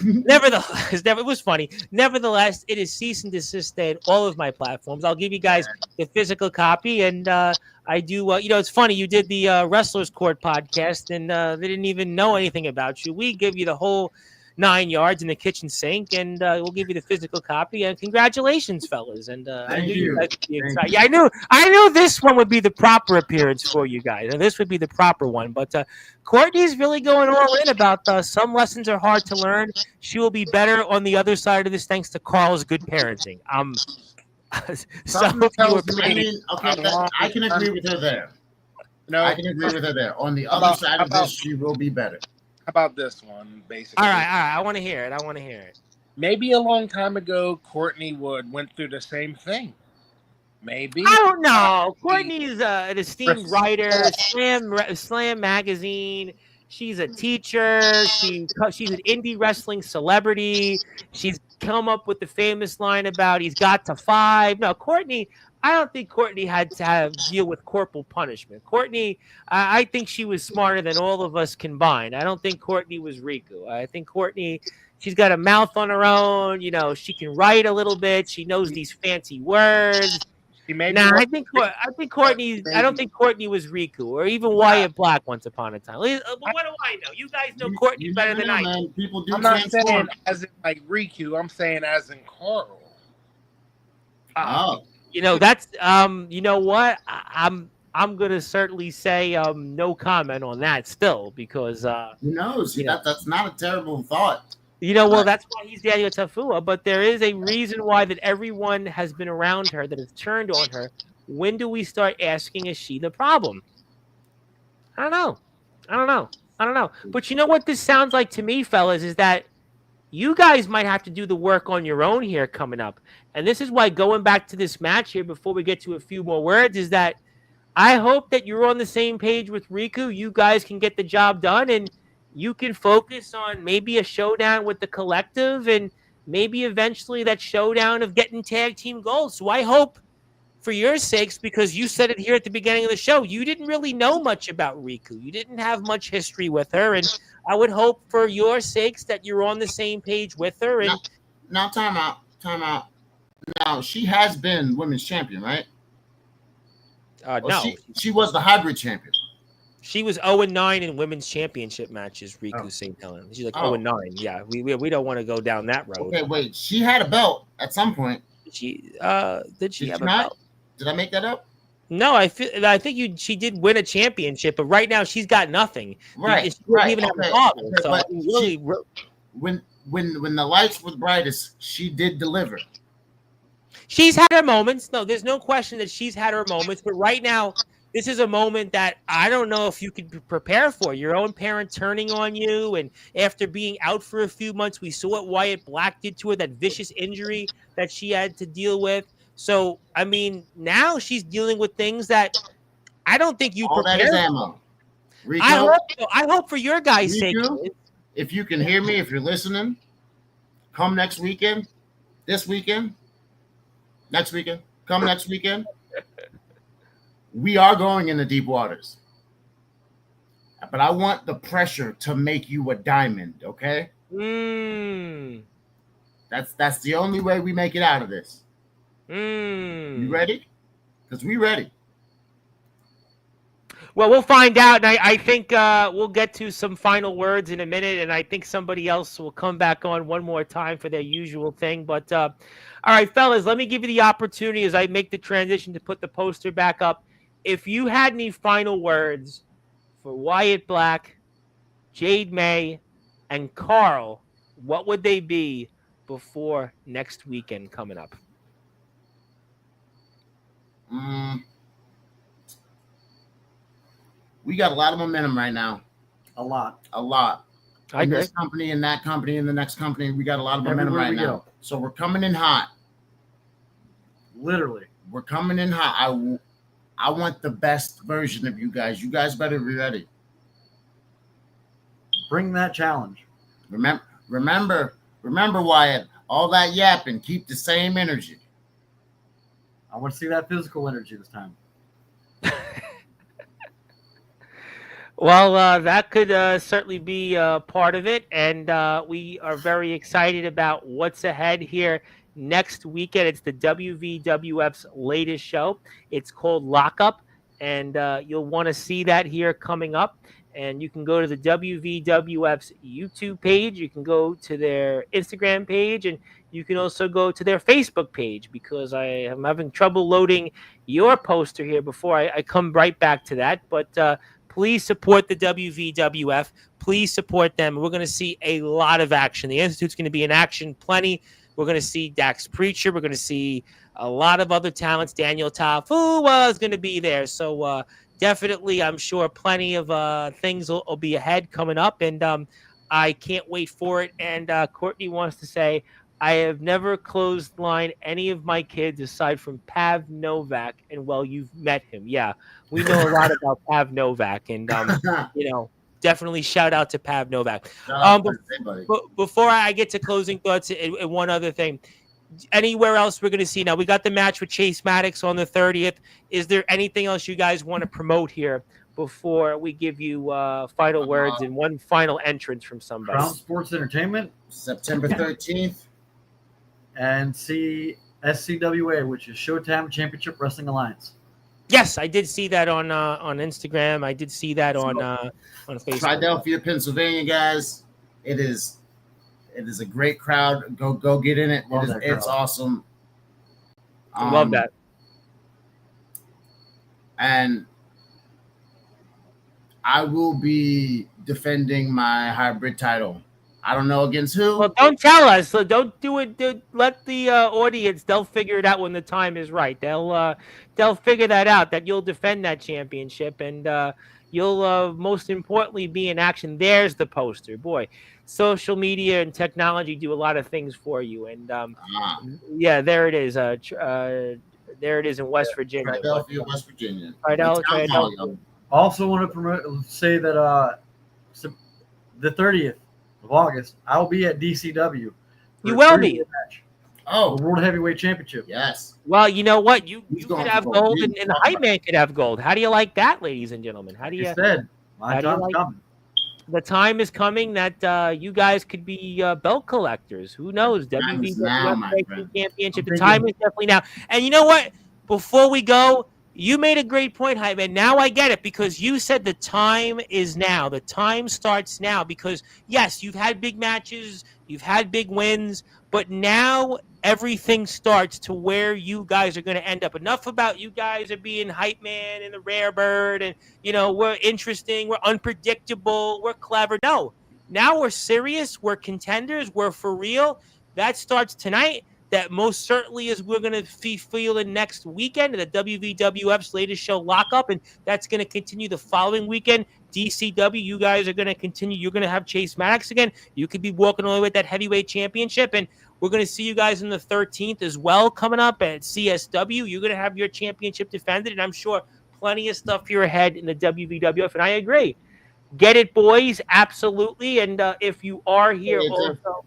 nevertheless, it was funny. Nevertheless, it is cease and desist day on all of my platforms. I'll give you guys the physical copy, and I do. It's funny. You did the Wrestlers Court podcast, and they didn't even know anything about you. We give you the whole 9 yards in the kitchen sink, and we'll give you the physical copy. And congratulations, fellas! And I knew you guys would be excited. Yeah, I knew this one would be the proper appearance for you guys, and this would be the proper one. But Courtney's really going all in about some lessons are hard to learn. She will be better on the other side of this thanks to Carl's good parenting. I can agree with her there. No, I can agree with her there. On the other side of this, she will be better. How about this one, basically? All right. I want to hear it. Maybe a long time ago, Courtney went through the same thing. Maybe. I don't know. Courtney's an esteemed writer, Slam Magazine. She's a teacher. She's an indie wrestling celebrity. She's come up with the famous line about he's got to 5. No, Courtney, I don't think Courtney had to deal with corporal punishment. Courtney, I think she was smarter than all of us combined. I don't think Courtney was Riku. I think Courtney, she's got a mouth on her own. She can write a little bit. She knows these fancy words. I think Courtney. I don't think Courtney was Riku or even Wyatt Black once upon a time. What do I know? You guys know Courtney better than I do. People do. I'm not saying as in like Riku. I'm saying as in Carl. That's you know what? I'm gonna certainly say no comment on that still because who knows? That's not a terrible thought. That's why he's Daniel Tafua, but there is a reason why that everyone has been around her, that has turned on her. When do we start asking, is she the problem? I don't know. But you know what this sounds like to me, fellas, is that you guys might have to do the work on your own here coming up. And this is why going back to this match here before we get to a few more words is that I hope that you're on the same page with Riku. You guys can get the job done and you can focus on maybe a showdown with the collective and maybe eventually that showdown of getting tag team gold. So I hope for your sakes, because you said it here at the beginning of the show, you didn't really know much about Riku. You didn't have much history with her. And I would hope for your sakes that you're on the same page with her. And now time out. Now she has been women's champion, right? No, She was the hybrid champion. she was 0-9 in women's championship matches. Riku Oh. St. Helen. She's like Oh. 0-9. Yeah, we don't want to go down that road. Okay, wait. She had a belt at some point. Did she have a not? belt? Did I make that up? No, I think she did win a championship, but right now she's got nothing. Right. She doesn't right. even have okay, a bottle. okay, So but really, when the lights were brightest, she did deliver. she's had her moments. No, there's no question that she's had her moments. But right now, this is a moment that I don't know if you could prepare for. Your own parent turning on you, and after being out for a few months, we saw what Wyatt Black did to her, that vicious injury that she had to deal with. So, I mean, now she's dealing with things that I don't think you All that prepared is for. ammo. Rico, I hope for your guys' sake. Rico, if you can hear me, if you're listening, come next weekend, this weekend, next weekend, come next weekend. We are going into deep waters. But I want the pressure to make you a diamond, okay? That's the only way we make it out of this. You ready? Because we ready. Well, we'll find out, and I think we'll get to some final words in a minute, and I think somebody else will come back on one more time for their usual thing. But, all right, fellas, let me give you the opportunity as I make the transition to put the poster back up. If you had any final words for Wyatt Black, Jade May, and Carl, what would they be before next weekend coming up? We got a lot of momentum right now. A lot. I agree. This company and that company and the next company, we got a lot of momentum Everywhere right we now. go. So we're coming in hot. Literally. We're coming in hot. I want the best version of you guys. You guys better be ready. Bring that challenge. Remember, Wyatt, all that yapping, keep the same energy. I want to see that physical energy this time. Well, that could certainly be part of it, and we are very excited about what's ahead here next weekend. It's the WVWF's latest show. It's called Lockup, and you'll want to see that here coming up. And you can go to the WVWF's YouTube page. You can go to their Instagram page, and you can also go to their Facebook page, because I am having trouble loading your poster here before I come right back to that. But please support the WVWF. Please support them. We're going to see a lot of action. The Institute's going to be in action plenty. We're going to see Dax Preacher. We're going to see a lot of other talents. Daniel Tafua is going to be there. So definitely, I'm sure plenty of things will be ahead coming up. And I can't wait for it. And Courtney wants to say, I have never closed line any of my kids aside from Pav Novak. And, well, you've met him. Yeah, we know a lot about Pav Novak. And, definitely shout out to Pav Novak. Before I get to closing thoughts, and one other thing, anywhere else we're going to see now, we got the match with Chase Maddox on the 30th. Is there anything else you guys want to promote here before we give you final words and one final entrance from somebody? Crown Sports Entertainment, September 13th. and see SCWA, which is Showtime Championship Wrestling Alliance. Yes, I did see that on Instagram. I did see that on Facebook. Philadelphia, Pennsylvania, guys. It is a great crowd. Go get in it. It's awesome. Love that. And I will be defending my hybrid title. I don't know against who. Well, don't tell us. So don't do it. Let the audience. They'll figure it out when the time is right. They'll figure that out. That you'll defend that championship, and you'll most importantly be in action. There's the poster. Boy, social media and technology do a lot of things for you. And yeah, there it is. There it is in West Virginia. Philadelphia, West Virginia. Philadelphia. Also want to say that the 30th of August, I'll be at DCW. You will be. Match. Oh, The World Heavyweight Championship. yes. Well, you know what? You could going have for gold, gold. and the hype man could have gold. How do you like that, ladies and gentlemen? How do you? He said, my how do you time's like- coming. the time is coming that you guys could be belt collectors. Who knows? Time is now, WWF my Tag Team friend. Championship. I'm The thinking- time is definitely now. And you know what? Before we go, you made a great point, Hype Man. Now I get it because you said the time is now. The time starts now because, yes, you've had big matches, you've had big wins, but now everything starts to where you guys are going to end up. Enough about you guys are being Hype Man and the Rare Bird and, we're interesting, we're unpredictable, we're clever. No, now we're serious, we're contenders, we're for real. That starts tonight. That most certainly is we're going to be feeling next weekend at the WVWF's latest show, Lockup, and that's going to continue the following weekend. DCW, you guys are going to continue. You're going to have Chase Maddox again. You could be walking away with that heavyweight championship, and we're going to see you guys on the 13th as well coming up at CSW. You're going to have your championship defended, and I'm sure plenty of stuff here ahead in the WVWF, and I agree. Get it, boys, absolutely, and if you are here also,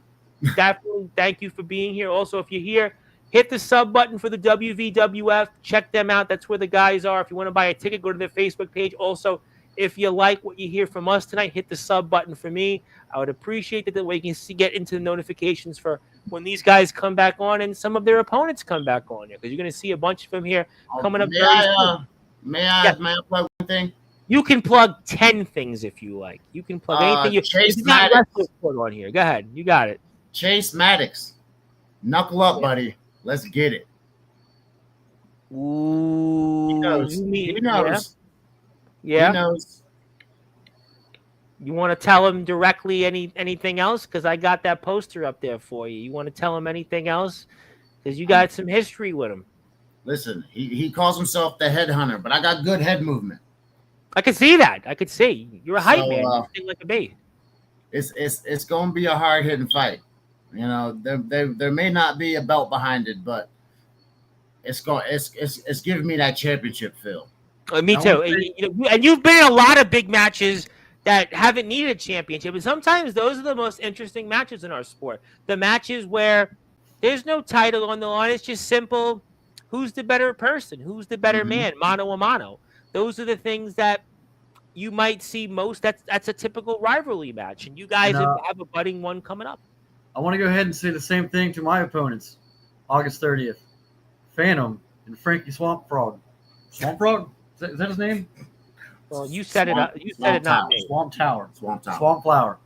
definitely thank you for being here. Also, if you're here, hit the sub button for the WVWF. Check them out. That's where the guys are. If you want to buy a ticket, go to their Facebook page. Also, if you like what you hear from us tonight, hit the sub button for me. I would appreciate that way you can get into the notifications for when these guys come back on and some of their opponents come back on here because you're going to see a bunch of them here coming up. May I plug one thing? You can plug 10 things if you like. You can plug anything. Chase you got Maddox. on here. Go ahead. You got it. Chase Maddox. Knuckle up, buddy. Let's get it. Ooh. He knows. He knows. Yeah. He knows. You want to tell him directly anything else? Because I got that poster up there for you. You want to tell him anything else? Because you got some history with him. Listen, he calls himself the headhunter, but I got good head movement. I could see that. I could see. You're a hype man. You sing like a bass. It's going to be a hard-hitting fight. There may not be a belt behind it, but it's giving me that championship feel. Me too. And you've been in a lot of big matches that haven't needed a championship, and sometimes those are the most interesting matches in our sport. The matches where there's no title on the line. It's just simple. Who's the better person? Who's the better man? Mano a mano. Those are the things that you might see most. That's a typical rivalry match, and you guys have a budding one coming up. I want to go ahead and say the same thing to my opponents. August 30th, Phantom and Frankie Swamp Frog. Swamp Frog? Is that his name? Well, you said it. You said it, not me. Swamp Tower. Swamp Tower. Swamp Flower.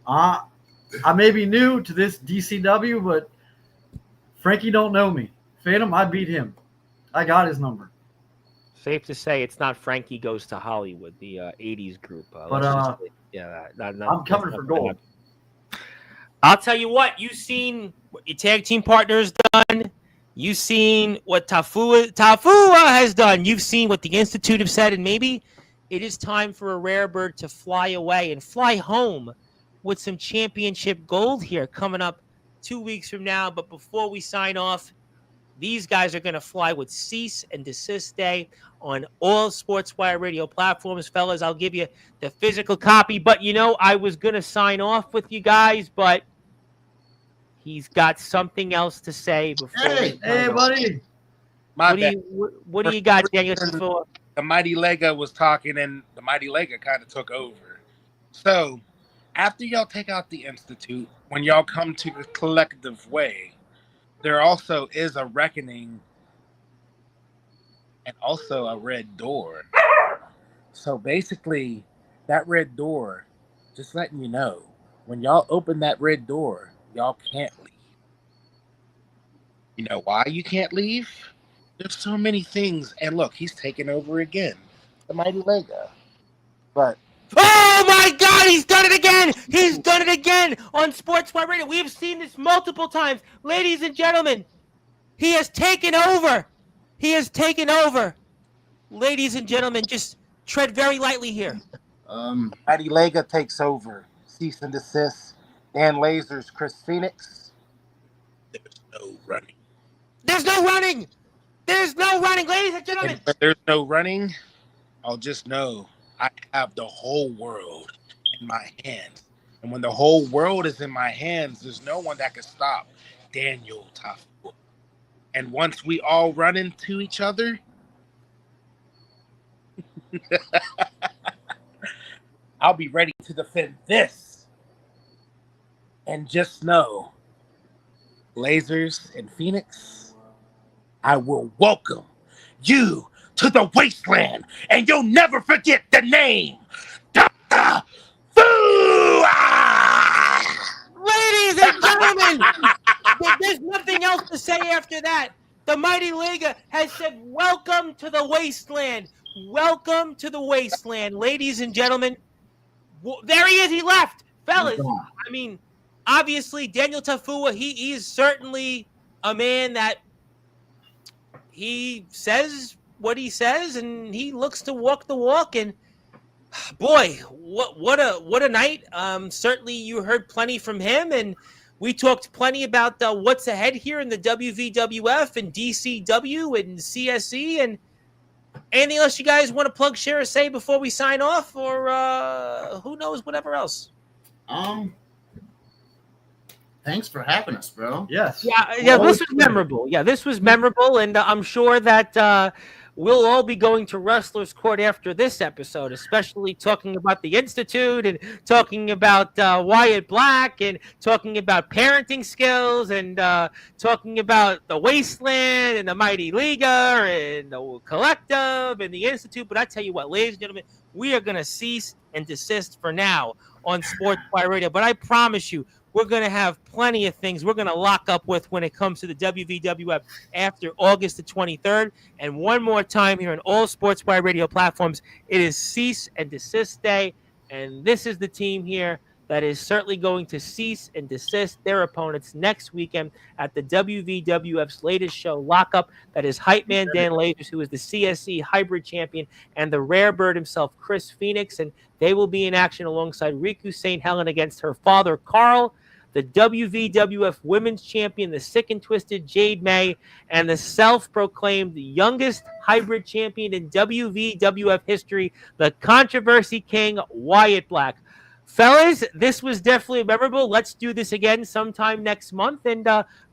I may be new to this DCW, but Frankie don't know me. Phantom, I beat him. I got his number. Safe to say it's not Frankie Goes to Hollywood, the 80s group. I'm coming for gold. I'll tell you what, you've seen what your tag team partner's done. You've seen what Tafua has done. You've seen what the Institute have said, and maybe it is time for a Rare Bird to fly away and fly home with some championship gold here coming up 2 weeks from now. But before we sign off, these guys are going to fly with Cease and Desist Day on all Sportswire radio platforms. Fellas, I'll give you the physical copy. But, I was going to sign off with you guys, but he's got something else to say before. Hey, buddy. What do you got, Daniel? The Mighty Lega was talking, and the Mighty Lega kind of took over. So, after y'all take out the Institute, when y'all come to the collective way, there also is a reckoning and also a red door. So basically, that red door, just letting you know, when y'all open that red door, y'all can't leave. You know why you can't leave? There's so many things. And look, he's taking over again. The Mighty Lega. But oh my God, he's done it again! He's done it again on Sportswire Radio. We have seen this multiple times. Ladies and gentlemen, he has taken over. He has taken over. Ladies and gentlemen, just tread very lightly here. Mighty Lega takes over. Cease and Desist. Dan Lasers, Chris Phoenix. There's no running. There's no running! There's no running, ladies and gentlemen! And when there's no running, I'll just know I have the whole world in my hands. And when the whole world is in my hands, there's no one that can stop Daniel Tafua. And once we all run into each other, I'll be ready to defend this. And just know, Lasers in Phoenix, I will welcome you to the wasteland, and you'll never forget the name, Dr. Fu! Ladies and gentlemen, there's nothing else to say after that. The Mighty Liga has said, welcome to the wasteland. Welcome to the wasteland, ladies and gentlemen. There he is. He left. Fellas, I mean, obviously, Daniel Tafua, he is certainly a man that he says what he says, and he looks to walk the walk. And boy, what a night. Certainly, you heard plenty from him, and we talked plenty about what's ahead here in the WVWF and DCW and CSE. And anything else you guys want to plug, share, or say before we sign off, or who knows, whatever else? Thanks for having us, bro. Yes. Yeah, this was memorable. Yeah, this was memorable, and I'm sure that we'll all be going to Wrestler's Court after this episode, especially talking about the Institute and talking about Wyatt Black and talking about parenting skills and talking about the Wasteland and the Mighty Liga and the Collective and the Institute. But I tell you what, ladies and gentlemen, we are going to cease and desist for now on Sportzwire Radio. But I promise you, we're going to have plenty of things we're going to lock up with when it comes to the WVWF after August the 23rd. And one more time here on all Sportswire Radio platforms, it is Cease and Desist Day. And this is the team here that is certainly going to cease and desist their opponents next weekend at the WVWF's latest show, Lockup. That is Hype Man Dan Lasers, who is the CSC Hybrid Champion, and the Rare Bird himself, Chris Phoenix. And they will be in action alongside Riku St. Helen against her father, Carl, the WVWF Women's Champion, the Sick and Twisted Jade May, and the self-proclaimed youngest hybrid champion in WVWF history, the Controversy King, Wyatt Black. Fellas, this was definitely memorable. Let's do this again sometime next month, and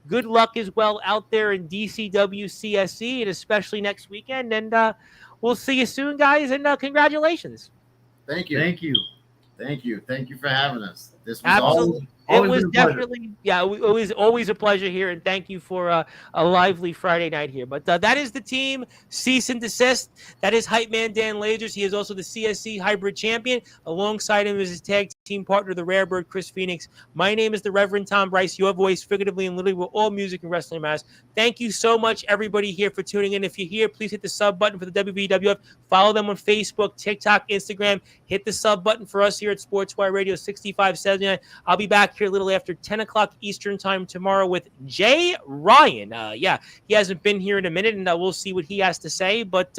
good luck as well out there in DCW, CSC, and especially next weekend. And we'll see you soon, guys, and congratulations. Thank you. Thank you. Thank you. Thank you for having us. This was Absolutely. Always It was been a pleasure. definitely, yeah, always a pleasure here, and thank you for a lively Friday night here. But that is the team, Cease and Desist. That is Hype Man Dan Lasers. He is also the CSC Hybrid Champion. Alongside him is his tag team partner, the Rare Bird, Chris Phoenix. My name is the Reverend Tom Bryce, your voice, figuratively and literally, where all music and wrestling matters. Thank you so much, everybody here, for tuning in. If you're here, please hit the sub button for the WVWF. Follow them on Facebook, TikTok, Instagram. Hit the sub button for us here at Sportswire Radio 6579. I'll be back here a little after 10 o'clock Eastern time tomorrow with Jay Ryan. He hasn't been here in a minute, and we'll see what he has to say. But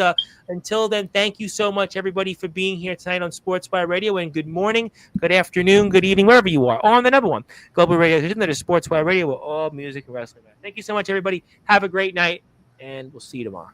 until then, thank you so much, everybody, for being here tonight on Sportswire Radio. And good morning, good afternoon, good evening, wherever you are, on the number one global radio station that is Sportswire Radio, with all music and wrestling. Thank you so much, everybody. Have a great night, and we'll see you tomorrow.